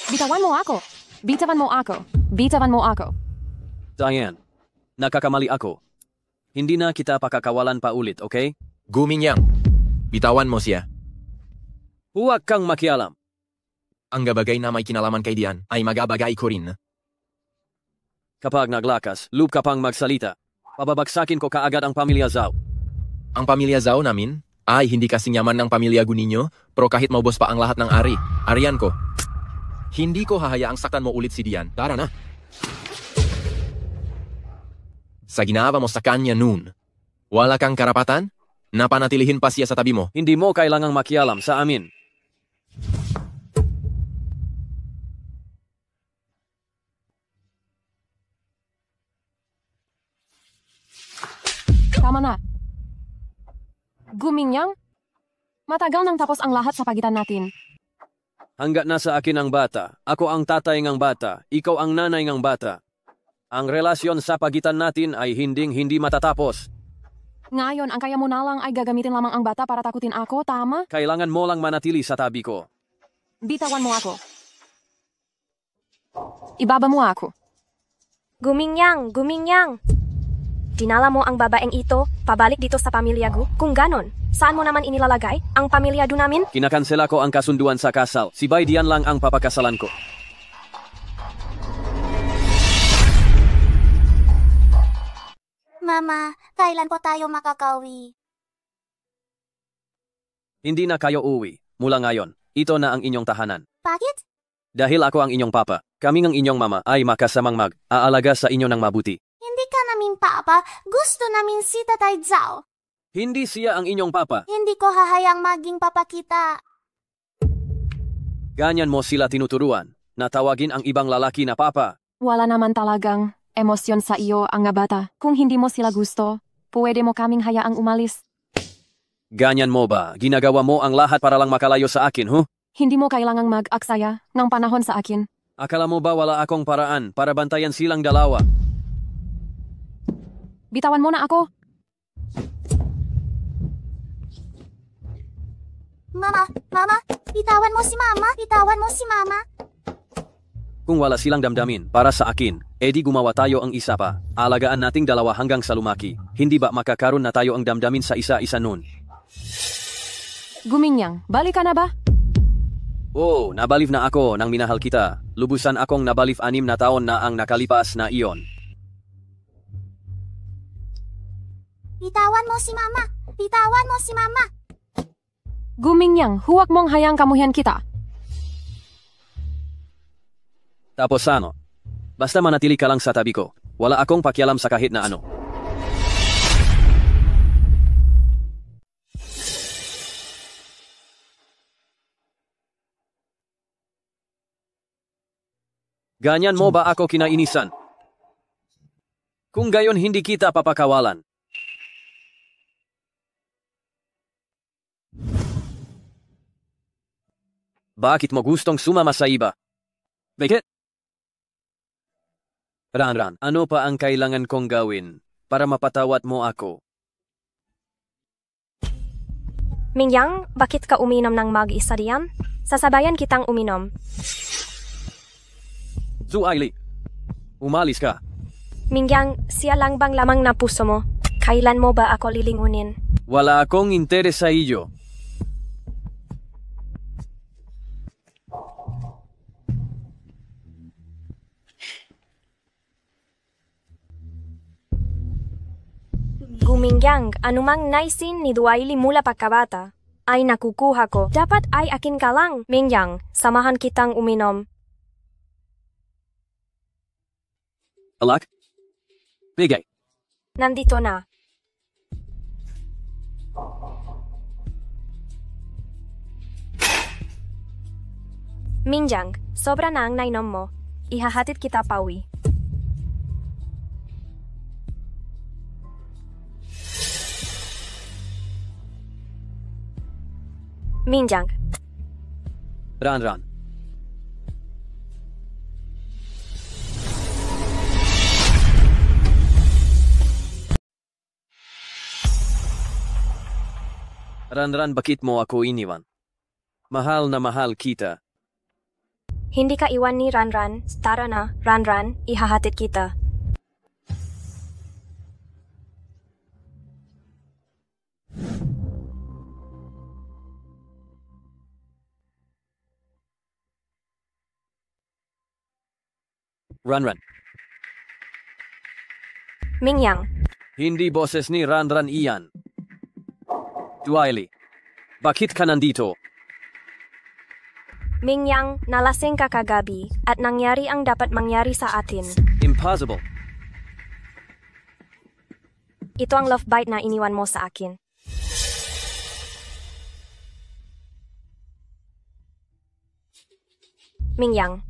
Bitawan mo ako. Bitawan mo ako. Bitawan mo ako. Diane, nakakamali ako. Hindi na kita pakakawalan pa ulit, okay? Gumingyang, bitawan mo siya. Huwag kang makialam. Ang gabagay na may kinalaman kay Dian ay magabagay ko rin. Kapag naglakas, loop ka pang magsalita. Pababagsakin ko kaagad ang pamilya Zhao. Ang pamilya Zhao namin ay hindi kasing yaman ng pamilya Gu ninyo, pero kahit maubos pa ang lahat ng arian ko. Hindi ko hahayaang saktan mo ulit si Dian. Tara na. Sa ginawa mo sa kanya noon, wala kang karapatan na panatilihin pa siya sa tabi mo. Hindi mo kailangang makialam sa amin. Tama na. Gumingyang? Matagal nang tapos ang lahat sa pagitan natin. Hanggat nasa akin ang bata, ako ang tatay ng bata, ikaw ang nanay ng bata. Ang relasyon sa pagitan natin ay hindi matatapos. Ngayon, ang kaya mo na lang ay gagamitin lamang ang bata para takutin ako, tama? Kailangan mo lang manatili sa tabi ko. Bitawan mo ako. Ibaba mo ako. Gumingyang! dinala mo ang babaeng ito pabalik dito sa pamilya Gu? Kung ganon, saan mo naman inilalagay ang pamilya Du namin? Kinakansela ko ang kasunduan sa kasal. Si Bai diyan lang ang papakasalan ko. Mama, kailan po tayo makakauwi? Hindi na kayo uwi. Mula ngayon, ito na ang inyong tahanan. Bakit? Dahil ako ang inyong papa, kami ng inyong mama ay makasamang mag-aalaga sa inyo ng mabuti. Hindi ka naming papa. Gusto namin si Tatay Zhao. Hindi siya ang inyong papa. Hindi ko hahayang maging papa kita. Ganyan mo sila tinuturuan na tawagin ang ibang lalaki na papa. Wala naman talagang emosyon sa iyo ang nga bata. Kung hindi mo sila gusto, pwede mo kaming hayaang umalis. Ganyan mo ba? Ginagawa mo ang lahat para lang makalayo sa akin, huh? Hindi mo kailangang mag-aksaya ng panahon sa akin. Akala mo ba wala akong paraan para bantayan silang dalawa? Bitawan mo na ako. Mama, bitawan mo si Mama. Bitawan mo si Mama. Kung wala silang damdamin para sa akin, edi gumawa tayo ang isa pa. Alagaan nating dalawa hanggang sa lumaki. Hindi ba makakaroon na tayo ang damdamin sa isa-isa nun? Gumingyang, balik ka na ba? Oh, nabalif na ako nang minahal kita. Lubusan akong nabalif 6 na taon na ang nakalipas na iyon. Bitawan mo si Mama. Bitawan mo si Mama. Gumingyang, huwag mong hayang kamuhian kita. Tapos ano? Basta manatili ka lang sa tabi ko. Wala akong pakialam sa kahit na ano. Ganyan mo ba ako kinainisan? Kung gayon hindi kita papakawalan. Bakit mo gustong sumama sa iba? Bakit? Ranran, ano pa ang kailangan kong gawin para mapatawad mo ako? Mingyang, bakit ka uminom ng mag-isa diyan? Sasabayan kitang uminom. Zuaili, umalis ka. Mingyang, siya lang bang lamang na puso mo? Kailan mo ba ako lilingunin? Wala akong interes sa iyo. Gumingyang, anumang naisin ni Duaili mula pagkabata ay nakukuha ko. Dapat ay akin ka lang. Mingyang, samahan kitang uminom. Alak? Bigay. Nandito na. Mingyang, sobra na ang nainom mo. Ihahatid kita pauwi. Mingyang. Ranran. Ranran, bakit mo ako iniwan? Mahal na mahal kita. Hindi ka iwan ni Ranran. Tara na, Ranran, ihahatid kita. Ranran. Mingyang. Hindi boses ni Ranran iyan. Duaili, bakit ka nandito? Mingyang, nalasing ka kagabi at nangyari ang dapat mangyari sa atin. Impossible. Ito ang love bite na iniwan mo sa akin. Mingyang.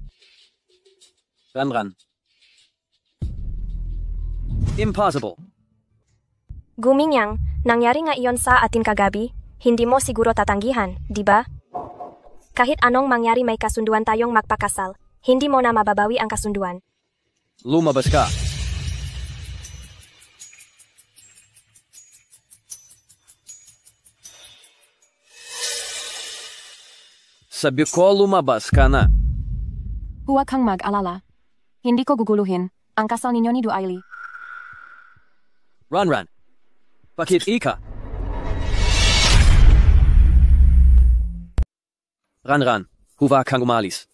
Ranran. Impossible. Gumingyang, nangyari nga iyon sa atin kagabi, hindi mo siguro tatanggihan, di ba? Kahit anong mangyari may kasunduan tayong magpakasal, hindi mo na mababawi ang kasunduan. Lumabas ka. Sabi ko lumabas ka na. Huwag kang mag-alala. Hindi ko guguluhin ang kasal ninyo ni Duaili. Ranran, bakit ika? Ranran, huwag kang umalis.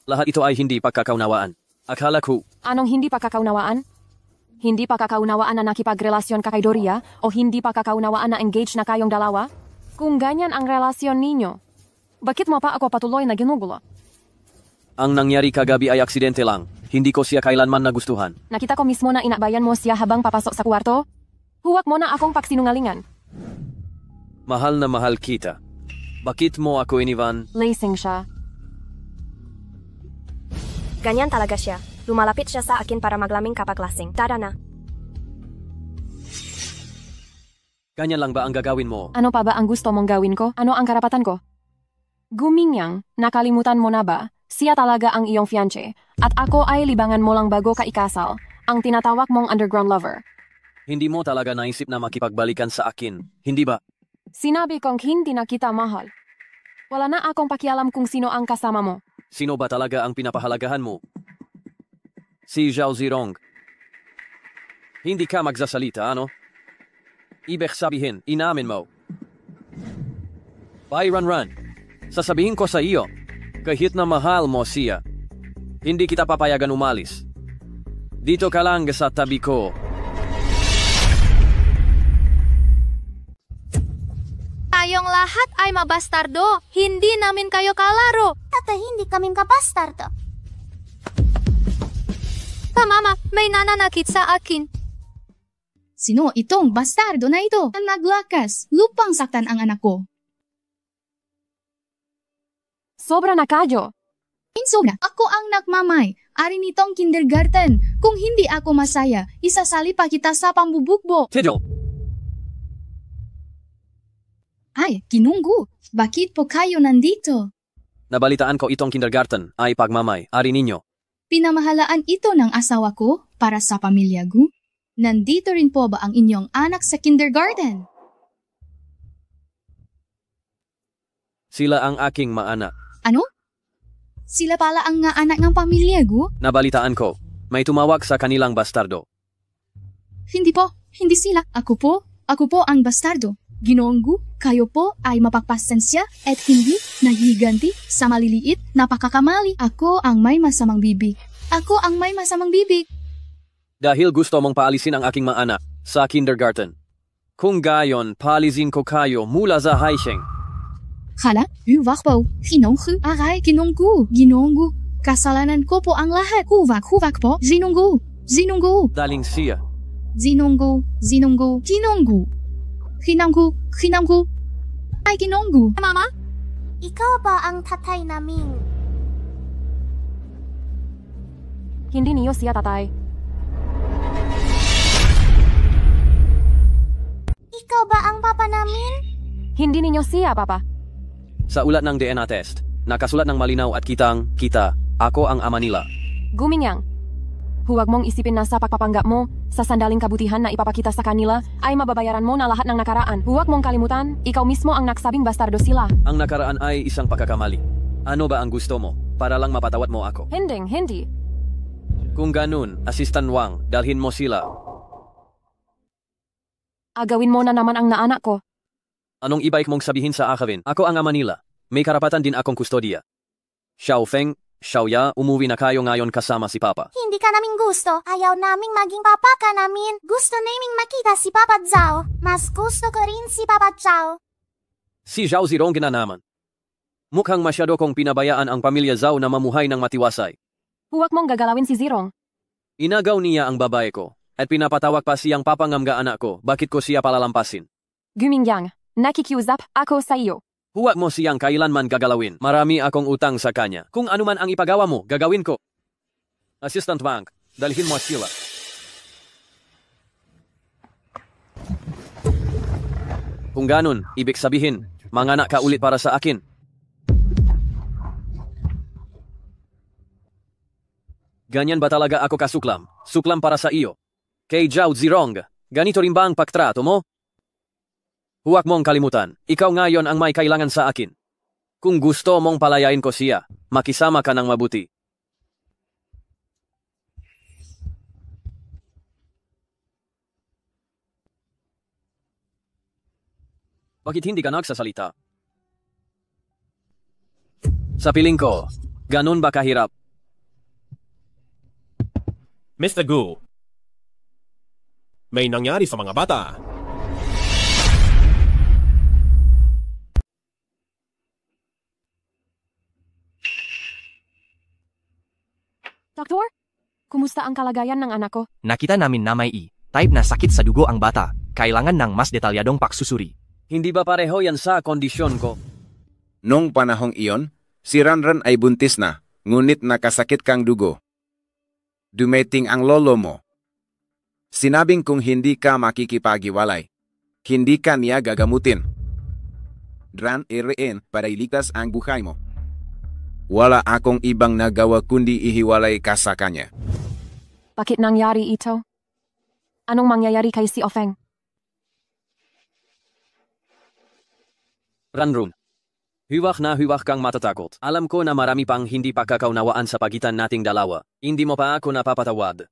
Lahat ito ay hindi pagkakaunawaan. Akala ko, Anong hindi pagkakaunawaan? Hindi pagkakaunawaan na nakipagrelasyon ka kay Doria o hindi pagkakaunawaan na engaged na kayong dalawa? Kung ganyan ang relasyon ninyo, bakit mo pa ako patuloy na ginugulo? ang nangyari kagabi ay aksidente lang. Hindi ko siya kailanman nagustuhan. Nakita ko mismo na inabayan mo siya habang papasok sa kwarto. Huwag mo na akong pagsinungalingan. Mahal na mahal kita. Bakit mo ako iniwan? Lasing siya. Ganyan talaga siya. Lumalapit siya sa akin para maglaming kapag lasing. Tara na. Ganyan lang ba ang gagawin mo? Ano pa ba ang gusto mong gawin ko? Ano ang karapatan ko? Guminyang, nakalimutan mo na ba? Siya talaga ang iyong fiancé. At ako ay libangan mo lang bago ka ikasal. Ang tinatawag mong underground lover. Hindi mo talaga naisip na makipagbalikan sa akin, hindi ba? Sinabi kong hindi na kita mahal. Wala na akong pakialam kung sino ang kasama mo. Sino ba talaga ang pinapahalagahan mo? Si Zhao Zirong. Hindi ka magsasalita, ano? Ibig sabihin, inamin mo. Bye, Ranran. Sasabihin ko sa iyo, kahit na mahal mo siya, hindi kita papayagan umalis. Dito ka lang sa tabi ko. Tayong lahat ay mabastardo. Hindi namin kayo kalaro. At hindi kaming kabastardo. Mama, may nananakit sa akin. Sino itong bastardo na ito? Ang naglakas, lupang saktan ang anak ko. Sobra na kayo. Sobra, ako ang nagmamay. Ari nitong kindergarten. Kung hindi ako masaya, isasali pa kita sa pambubukbo. Tidal! Ay, kinunggu. Bakit po kayo nandito? Nabalitaan ko itong kindergarten ay pagmamay, ari ninyo. Pinamahalaan ito ng asawa ko para sa pamilya ko. Nandito rin po ba ang inyong anak sa kindergarten? Sila ang aking maanak. Ano? Sila pala ang nga anak ng pamilya ko? Nabalitaan ko, may tumawag sa kanilang bastardo. Hindi po, hindi sila. Ako po ang bastardo. Ginoonggu, kayo po ay mapagpasensya at hindi nahihiganti sa maliliit na pagkakamali. Ako ang may masamang bibig. Ako ang may masamang bibig. Dahil gusto mong paalisin ang aking mga anak sa kindergarten. Kung gayon, paalisin ko kayo mula sa Haisheng. Hala, huwag po. Ginonggu, aray, ginonggu. Ginonggu, kasalanan ko po ang lahat. Huwag po. Ginonggu, ginonggu. Daling siya. Ginonggu, ginonggu, ginonggu. Hinanggu. Ay, ginonggu. Mama? Ikaw ba ang tatay namin? Hindi niyo siya tatay. Ikaw ba ang papa namin? Hindi ninyo siya, papa. Sa ulat ng DNA test, nakasulat ng malinaw at kita, ako ang ama nila. Guminyang, huwag mong isipin na sa pagpapanggap mo, sa sandaling kabutihan na ipapakita sa kanila, ay mababayaran mo na lahat ng nakaraan. Huwag mong kalimutan, ikaw mismo ang nagsabing bastardo sila. Ang nakaraan ay isang pagkakamali. Ano ba ang gusto mo? Para lang mapatawad mo ako. Hindi. Kung ganun, Assistant Wang, dalhin mo sila. Agawin mo na naman ang naanak ko. Anong ibaik mong sabihin sa akin? Ako ang ama nila. May karapatan din akong kustodiya. Xiao Feng, Xiao Ya, umuwi na kayo ngayon kasama si Papa. Hindi ka namin gusto. Ayaw naming maging papa ka namin. Gusto naming makita si Papa Zhao. Mas gusto ko rin si Papa Zhao. Si Zhao Zirong na naman. Mukhang masyado kong pinabayaan ang pamilya Zhao na mamuhay ng matiwasay. Huwag mong gagalawin si Zirong. Inagaw niya ang babae ko, at pinapatawag pa siyang papangamga anak ko. Bakit ko siya palalampasin? Gumingyang, nakikiusap ako sa iyo. Huwag mo siyang kailanman gagalawin. Marami akong utang sa kanya. Kung anuman ang ipagawa mo, gagawin ko. Assistant Bank, dalhin mo sila. Kung ganun, ibig sabihin, manganak ka ulit para sa akin. Ganyan ba talaga ako kasuklam? Suklam para sa iyo. Kay Zhao Zirong, ganito rin ba ang pagtrato mo? Huwag mong kalimutan, ikaw ngayon ang may kailangan sa akin. Kung gusto mong palayain ko siya, makisama ka ng mabuti. Bakit hindi ka nagsasalita? Sa piling ko, ganun ba kahirap? Mr. Gu, may nangyari sa mga bata. Doktor, kumusta ang kalagayan ng anak ko? Nakita namin na may type na sakit sa dugo ang bata. Kailangan ng mas detalyadong pagsusuri. Hindi ba pareho yan sa kondisyon ko? Nung panahong iyon, si Ranran ay buntis na, ngunit nakasakit kang dugo. Dumating ang lolo mo. Sinabing kung hindi ka makikipagiwalay, hindi ka niya gagamutin. Dran irein para iligtas ang buhay mo. Wala akong ibang nagawa kundi ihiwalay ka sa kanya. Bakit nangyari ito? Anong mangyayari kay si Ofeng? Ranrun, huwag na huwag kang matatakot. Alam ko na marami pang hindi pagkakaunawaan sa pagitan nating dalawa. Hindi mo pa ako napapatawad.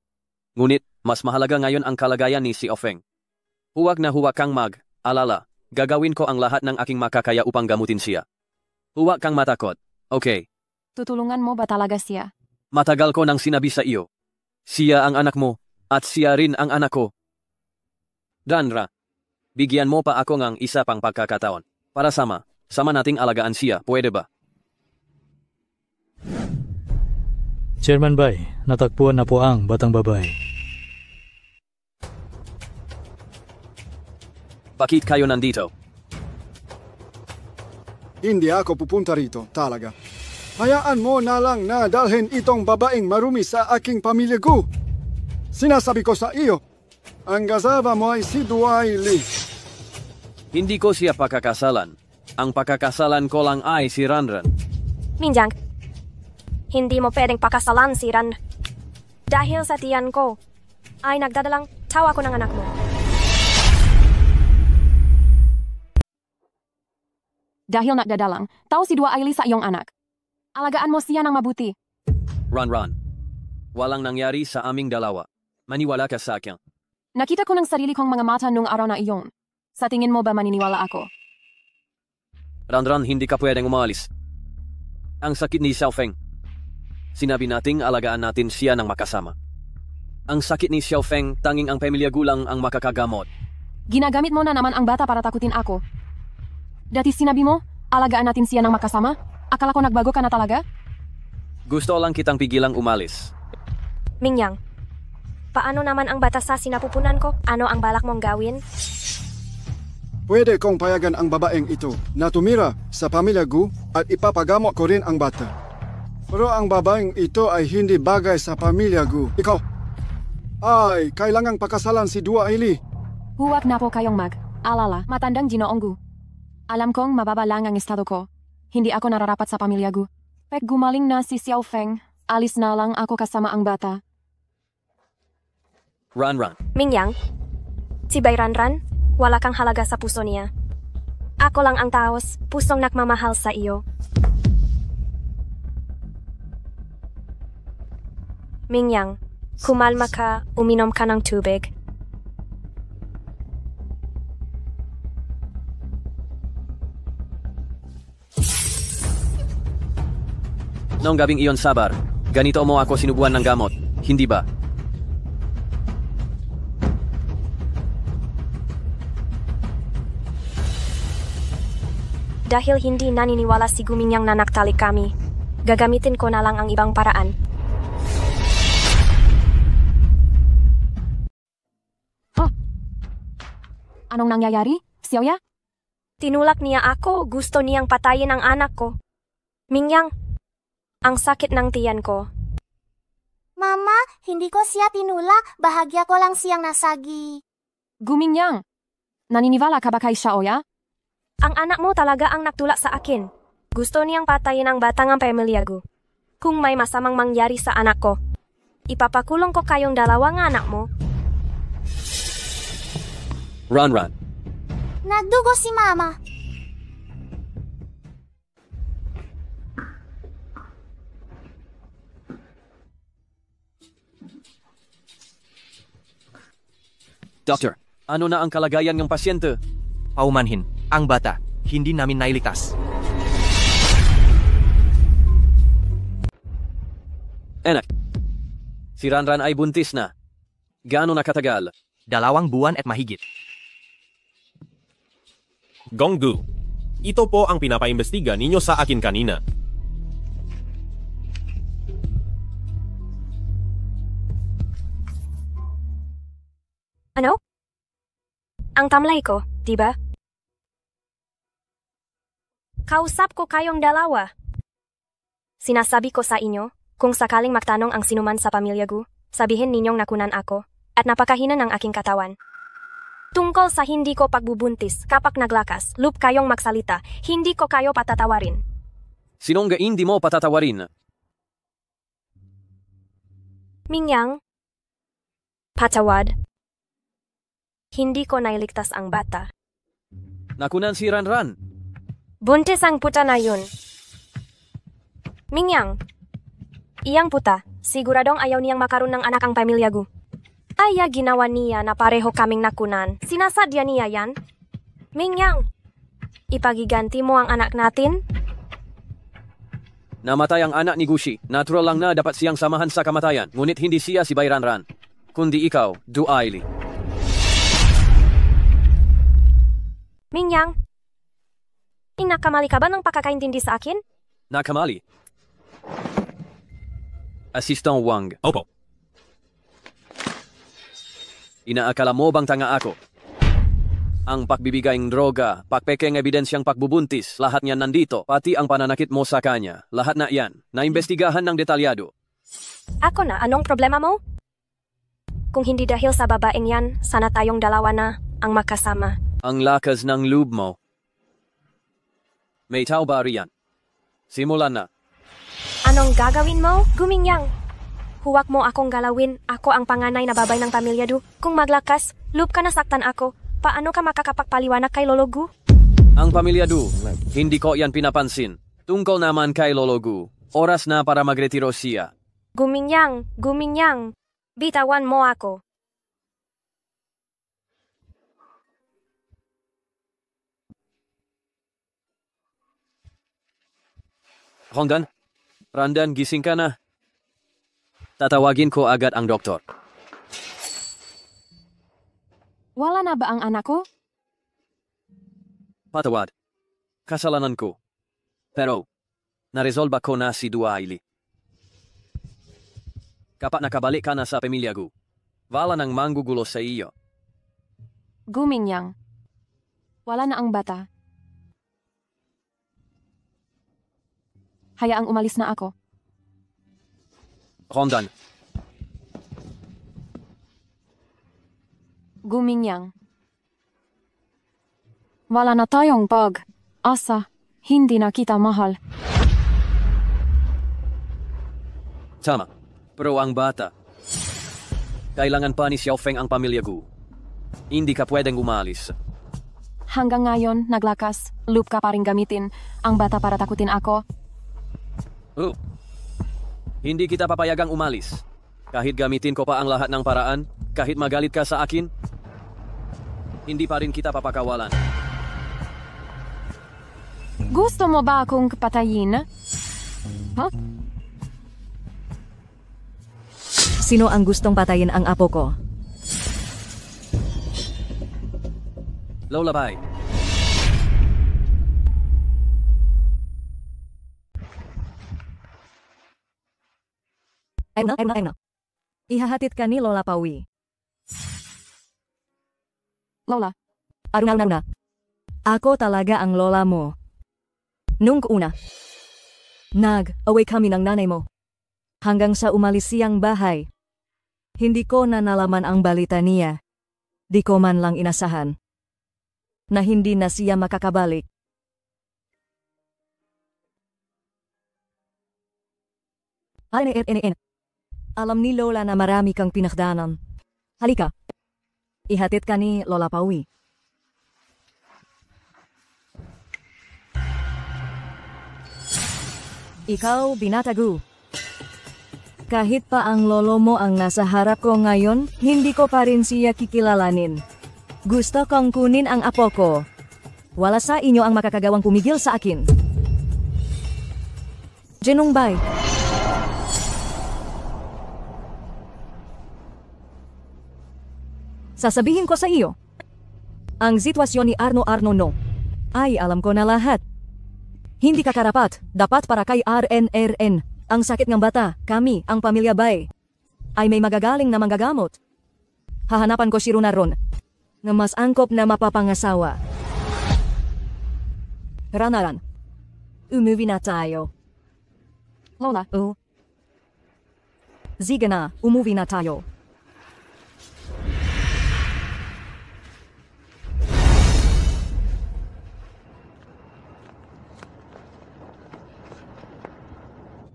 Ngunit, mas mahalaga ngayon ang kalagayan ni si Ofeng. Huwag na huwag kang mag-alala. Gagawin ko ang lahat ng aking makakaya upang gamutin siya. Huwag kang matakot. Okay. Tutulungan mo ba talaga siya? Matagal ko nang sinabi sa iyo. Siya ang anak mo, at siya rin ang anak ko. Danra, bigyan mo pa ako ng isa pang pagkakataon. Para sama nating alagaan siya, pwede ba? Chairman Bay, natagpuan na po ang batang babae. Bakit kayo nandito? Hindi ako pupunta rito, talaga. Hayaan mo na lang na dalhin itong babaeng marumi sa aking pamilya ko. Sinasabi ko sa iyo, ang kasama mo ay si Duaili. Hindi ko siya pakakasalan. Ang pakakasalan ko lang ay si Ranran. Minjang, hindi mo pwedeng pakasalan si Ran. Dahil sa tiyan ko, ay nagdadalang tawa ko ng anak mo. Dahil nagdadalang, tao si Duaili sa iyong anak. Alagaan mo siya ng mabuti. Ranran, walang nangyari sa aming dalawa. Maniwala ka sa akin. Nakita ko ng sarili kong mga mata nung araw na iyon. Sa tingin mo ba maniniwala ako? Ranran, hindi ka pwedeng umalis. Ang sakit ni Xiaofeng. Sinabi nating alagaan natin siya ng makasama. Ang sakit ni Xiaofeng, tanging ang pamilya gulang ang makakagamot. Ginagamit mo na naman ang bata para takutin ako. Dati sinabi mo, alagaan natin siya ng makasama? Akala ko nagbago ka na talaga? Gusto lang kitang pigilang umalis. Mingyang, paano naman ang batas sa sinapupunan ko? Ano ang balak mong gawin? Pwede kong payagan ang babaeng ito na tumira sa pamilya Gu at ipapagamot ko rin ang bata. Pero ang babaeng ito ay hindi bagay sa pamilya Gu. Ikaw, ay kailangang pakasalan si Duaili. Huwag na po kayong mag-alala, matandang Ginoong Gu. Alam kong mababa lang ang estado ko. Hindi ako nararapat sa pamilya Gu. Pag gumaling na si Xiaofeng, alis na lang ako kasama ang bata. Ranran. Mingyang, si Bay Ranran, wala kang halaga sa puso niya. Ako lang ang taos, pusong nagmamahal sa iyo. Mingyang, kumalma ka, uminom ka ng tubig. Noong gabing iyon, Sabar, ganito mo ako sinubuan ng gamot, hindi ba? Dahil hindi naniniwala si Gumingyang na naktalik kami, gagamitin ko na lang ang ibang paraan. Anong nangyayari, Xiaoya? Tinulak niya ako, gusto niyang patayin ang anak ko. Mingyang, ang sakit ng tiyan ko. Mama, hindi ko siya tinulak, bahagya ko lang siyang nasagi. Gumingyang, naniniwala ka ba kay Xiaoya? Ang anak mo talaga ang nagtulak sa akin. Gusto niyang patayin ang batang ang pamilya ko. Kung may masamang mangyari sa anak ko, ipapakulong ko kayong dalawa ng anak mo. Ranran. Nagdugo si Mama. Doctor, ano na ang kalagayan ng pasyente? Paumanhin, Ang bata, hindi namin nailigtas. Enak. Si Ranran ay buntis na. Gaano na katagal? 2 buwan at mahigit. Gonggu, ito po ang pinapaimbestiga ninyo sa akin kanina. Ano? Ang tamlay ko, diba? Kausap ko kayong dalawa. Sinasabi ko sa inyo, kung sakaling magtanong ang sinuman sa pamilya Gu, sabihin ninyong nakunan ako, at napakahina ng aking katawan. Tungkol sa hindi ko pagbubuntis, kapag naglakas, loop kayong magsalita, hindi ko kayo patatawarin. Sinong hindi mo patatawarin? Mingyang, patawad. Hindi ko nailigtas ang bata. Nakunan si Ranran. Buntis ang puta na yun. Mingyang, iyang puta, siguradong ayaw niyang makaroon ng anak ang pamilya Gu. Kaya ginawa niya na pareho kaming nakunan. Sinasadya niya yan? Mingyang, ipagiganti mo ang anak natin? Namatay ang anak ni Gushi. Natural lang na dapat siyang samahan sa kamatayan. Ngunit hindi siya si Bai Ranran. Kundi ikaw, Du Aili. Mingyang, inakamali ka ba ng pagkakaintindi sa akin? Nakamali. Assistant Wang. Opo. Inaakala mo bang tanga ako? Ang pagbibigay ng droga, pakpekeng ebidensyang pagbubuntis, lahat niyan nandito, pati ang pananakit mo sa kanya, lahat na yan, naimbestigahan ng detalyado. Ako na, anong problema mo? Kung hindi dahil sa babaeng yan, sana tayong dalawa na ang magkasama. Ang lakas ng loob mo. May tao ba riyan? Simulan na. Anong gagawin mo? Gumingyang. Huwag mo akong galawin. Ako ang panganay na babay ng pamilya Du. Kung maglakas, loob ka nasaktan ako. Paano ka makakapagpaliwanag kay Lolo Gu? Ang pamilya Du, hindi ko yan pinapansin. Tungkol naman kay Lolo Gu, oras na para magretiro siya. Gumingyang, gumingyang. Bitawan mo ako. Randan, gising ka na. Tatawagin ko agad ang doktor. Wala na ba ang anak ko? Patawad. Kasalanan ko. Pero, naresolba ko na si Du Aili. Kapag nakabalik ka na sa pamilya Gu, wala nang manggugulo sa iyo. Gumingyang. Wala na ang bata. Hayaang umalis na ako. Rondan. Gumingyang. Wala na tayong pag-asa. Hindi na kita mahal. Tama. Pero ang bata. Kailangan pa ni Xiaofeng ang pamilya Gu. Hindi ka pwedeng umalis. Hanggang ngayon, naglakas. Loop ka pa rin gamitin ang bata para takutin ako. Oh. Hindi kita papayagang umalis. Kahit gamitin ko pa ang lahat ng paraan, kahit magalit ka sa akin, hindi pa rin kita papakawalan. Gusto mo ba akong patayin? Huh? Sino ang gustong patayin ang apo ko? Lola Bai. Ano? Ihahatid ka ni Lola Pawi. Lola. Aruna. Ako talaga ang lola mo. Nung una, nag-away kami ng nanay mo. Hanggang sa umalis siyang bahay. Hindi ko na nalaman ang balita niya. Di ko man lang inasahan na hindi na siya makakabalik. Alam ni Lola na marami kang pinakdanan. Halika. Ihatid ka ni Lola Pawi. Ikaw, Binata Gu. Kahit pa ang lolo mo ang nasa harap ko ngayon, hindi ko pa rin siya kikilalanin. Gusto kong kunin ang apo ko. Wala sa inyo ang makakagawang pumigil sa akin. Jinongbay. Sasabihin ko sa iyo, ang sitwasyon ni Arno no, ay alam ko na lahat. Hindi ka karapat, dapat para kay RNRN. Ang sakit ng bata, kami, ang pamilya Bay, ay may magagaling na manggagamot. Hahanapan ko si Runaron, na mas angkop na mapapangasawa. Ranaran, umuwi na tayo. Lola. Sige na, umuwi na tayo.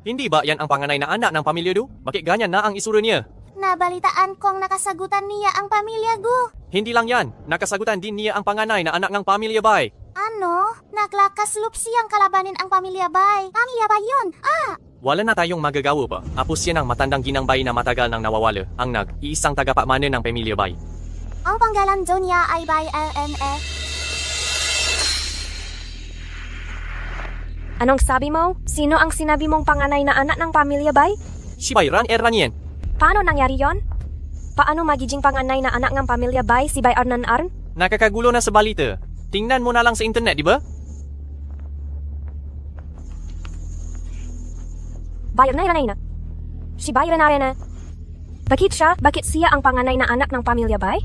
Hindi ba yan ang panganay na anak ng pamilya Du? Bakit ganyan na ang isuro niya? Nabalitaan kong nakasagutan niya ang pamilya Gu. Hindi lang yan, nakasagutan din niya ang panganay na anak ng pamilya Bay. Ano? Naglakas loob siyang kalabanin ang pamilya Bay. Pamilya Bay yun, Wala na tayong magagawa pa. Apos yan ang matandang ginangbay na matagal nang nawawala. Ang iisang tagapamana ng pamilya Bay. Ang panggalan doon niya ay Bay LNF. Anong sabi mo? Sino ang sinabi mong panganay na anak ng pamilya Bay? Si Bayran Erranien. Paano nangyari yon? Paano magiging panganay na anak ng pamilya Bay si Bay Arnan Arn? Nakakagulo na sa balita. Tingnan mo na lang sa internet, di ba? Bay Arnan na. Si Bay Arnan na. Bakit siya ang panganay na anak ng pamilya Bay?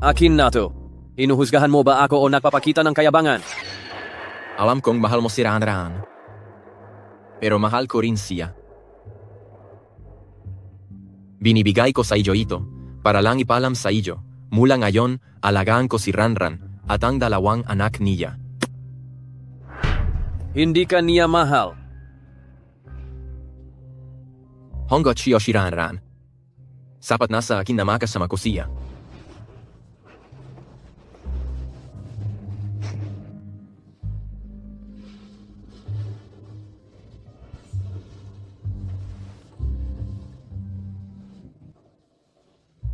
Akin na to. Hinuhusgahan mo ba ako o nagpapakita ng kayabangan? Alam kong mahal mo si Ranran. Pero mahal ko rin siya. Binibigay ko sa iyo ito para lang ipalam sa iyo. Mula ngayon, alagaan ko si Ranran at ang dalawang anak niya. Hindi ka niya mahal. Hanggat siya si Ranran. Sapat na sa akin na makasama ko siya.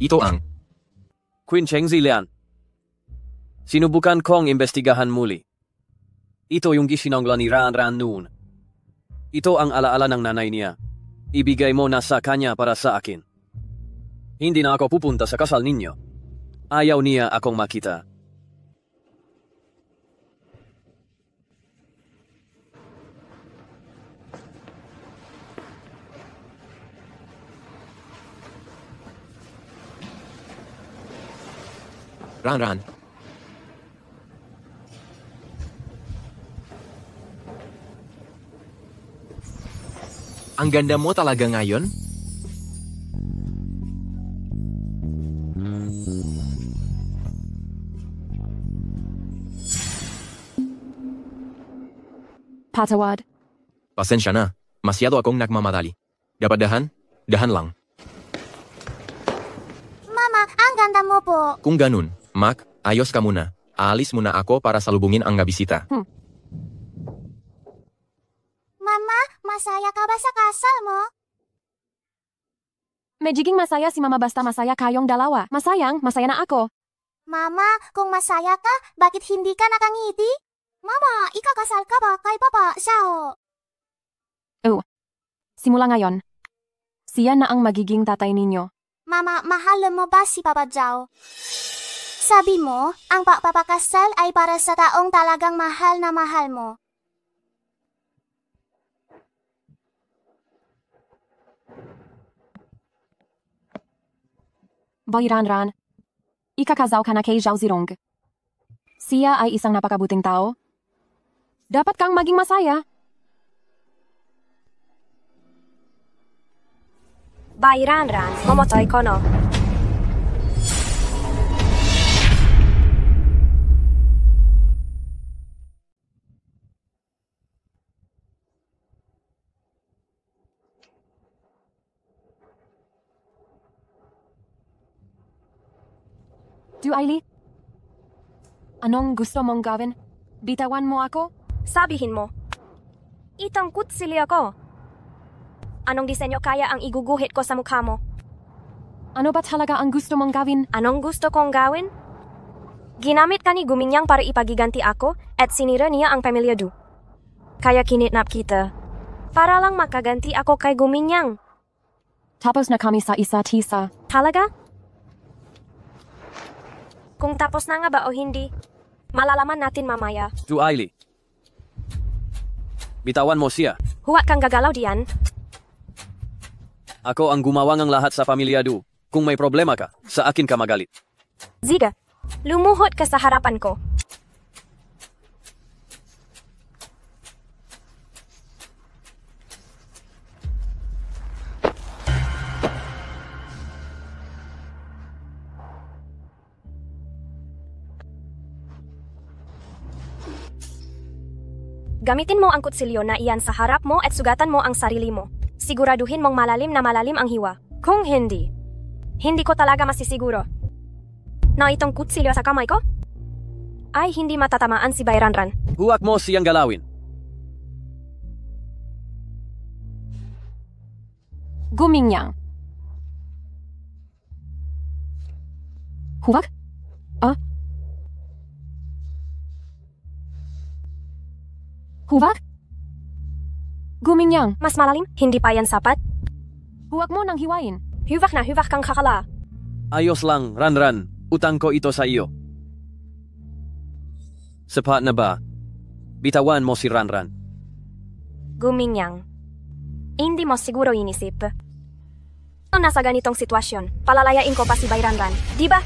Ito ang Queen Cheng Zilian. Sinubukan kong imbestigahan muli. Ito yung gisinongla ni Ranran noon. Ito ang alaala ng nanay niya. Ibigay mo na sa kanya para sa akin. Hindi na ako pupunta sa kasal ninyo. Ayaw niya akong makita. Ranran. Ang ganda mo talaga ngayon? Patawad. Pasensya na. Masyado akong nagmamadali. Dapat dahan lang. Mama, ang ganda mo po. Kung ganun, Mac, ayos ka muna. Aalis muna ako para salubungin ang bisita. Mama, masaya ka ba sa kasal mo? Medjiging masaya si Mama basta masaya kayong dalawa. Masaya na ako. Mama, kung masaya ka, bakit hindi ka nakangiti? Mama, ikakasal ka ba kay Papa Xiao? Simula ngayon, siya na ang magiging tatay ninyo. Mama, mahal mo ba si Papa Zhao? Sabi mo, ang pagpapakasal ay para sa taong talagang mahal na mahal mo. Boy Ranran, ikakasal ka na kay Zhao Zirong. Siya ay isang napakabuting tao. Dapat kang maging masaya. Bay Ranran, momotoy ko no. Duaili? Anong gusto mong gawin? Bitawan mo ako? Sabihin mo. Itong kutsilyo ko. Anong disenyo kaya ang iguguhit ko sa mukha mo? Ano ba talaga ang gusto mong gawin? Anong gusto kong gawin? Ginamit ka ni Guminyang para ipagiganti ako at sinira niya ang pamilya Du. Kaya kinidnap kita. Para lang makaganti ako kay Guminyang. Tapos na kami sa isa't isa. Talaga? Kung tapos na nga ba o hindi, malalaman natin mamaya. Duaili. Bitawan mo siya. Huwag kang gagalaw diyan. Ako ang gumawa ng lahat sa pamilya Du. Kung may problema ka, sa akin ka magalit. Ziga, lumuhod ka sa harapan ko. Gamitin mo ang kutsilyo na iyan sa harap mo at sugatan mo ang sarili mo. Siguraduhin mong malalim na malalim ang hiwa. Kung hindi ko talaga masisiguro na itong kutsilyo sa kamay ko ay hindi matatamaan si Bayranran. Huwag mo siyang galawin. Guminyang. Huwag? Huwag? Guminyang. Mas malalim? Hindi pa yan sapat? Huwag mo nang hiwain. Huvak kang kakala. Ayos lang, Ranran. Utang ko ito sa iyo. Sapat na ba? Bitawan mo si Ranran. Guminyang. Hindi mo siguro inisip. Kung nasa ganitong sitwasyon, palalayain ko pa si Bayranran, di ba?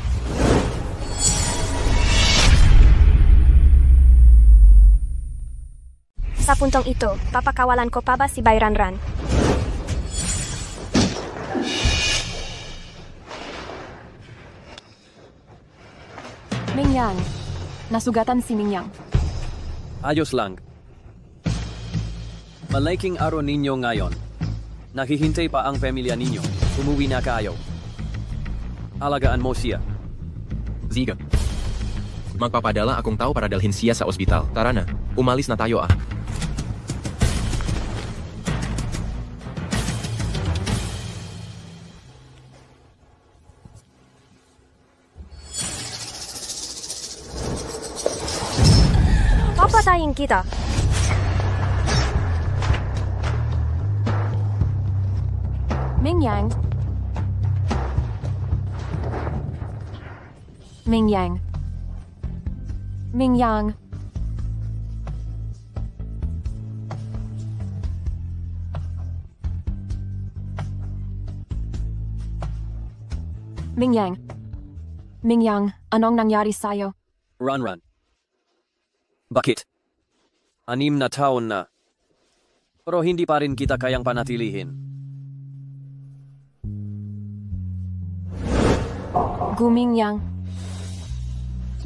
Sa puntong ito, papakawalan ko pa ba si Bayranran? Mingyang. Nasugatan si Mingyang. Ayos lang. Malaking araw ninyo ngayon. Naghihintay pa ang pamilya ninyo. Umuwi na kayo. Alagaan mo siya. Ziga. Magpapadala akong tao para dalhin siya sa ospital. Tara na, umalis na tayo . Papatayin kita. Mingyang. Mingyang. Mingyang. Mingyang. Mingyang, anong nangyari sa'yo? Ranran. Bakit? 6 na taon na. Pero hindi pa rin kita kayang panatilihin. Gumingyang.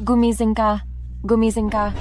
Gumising ka. Gumising ka.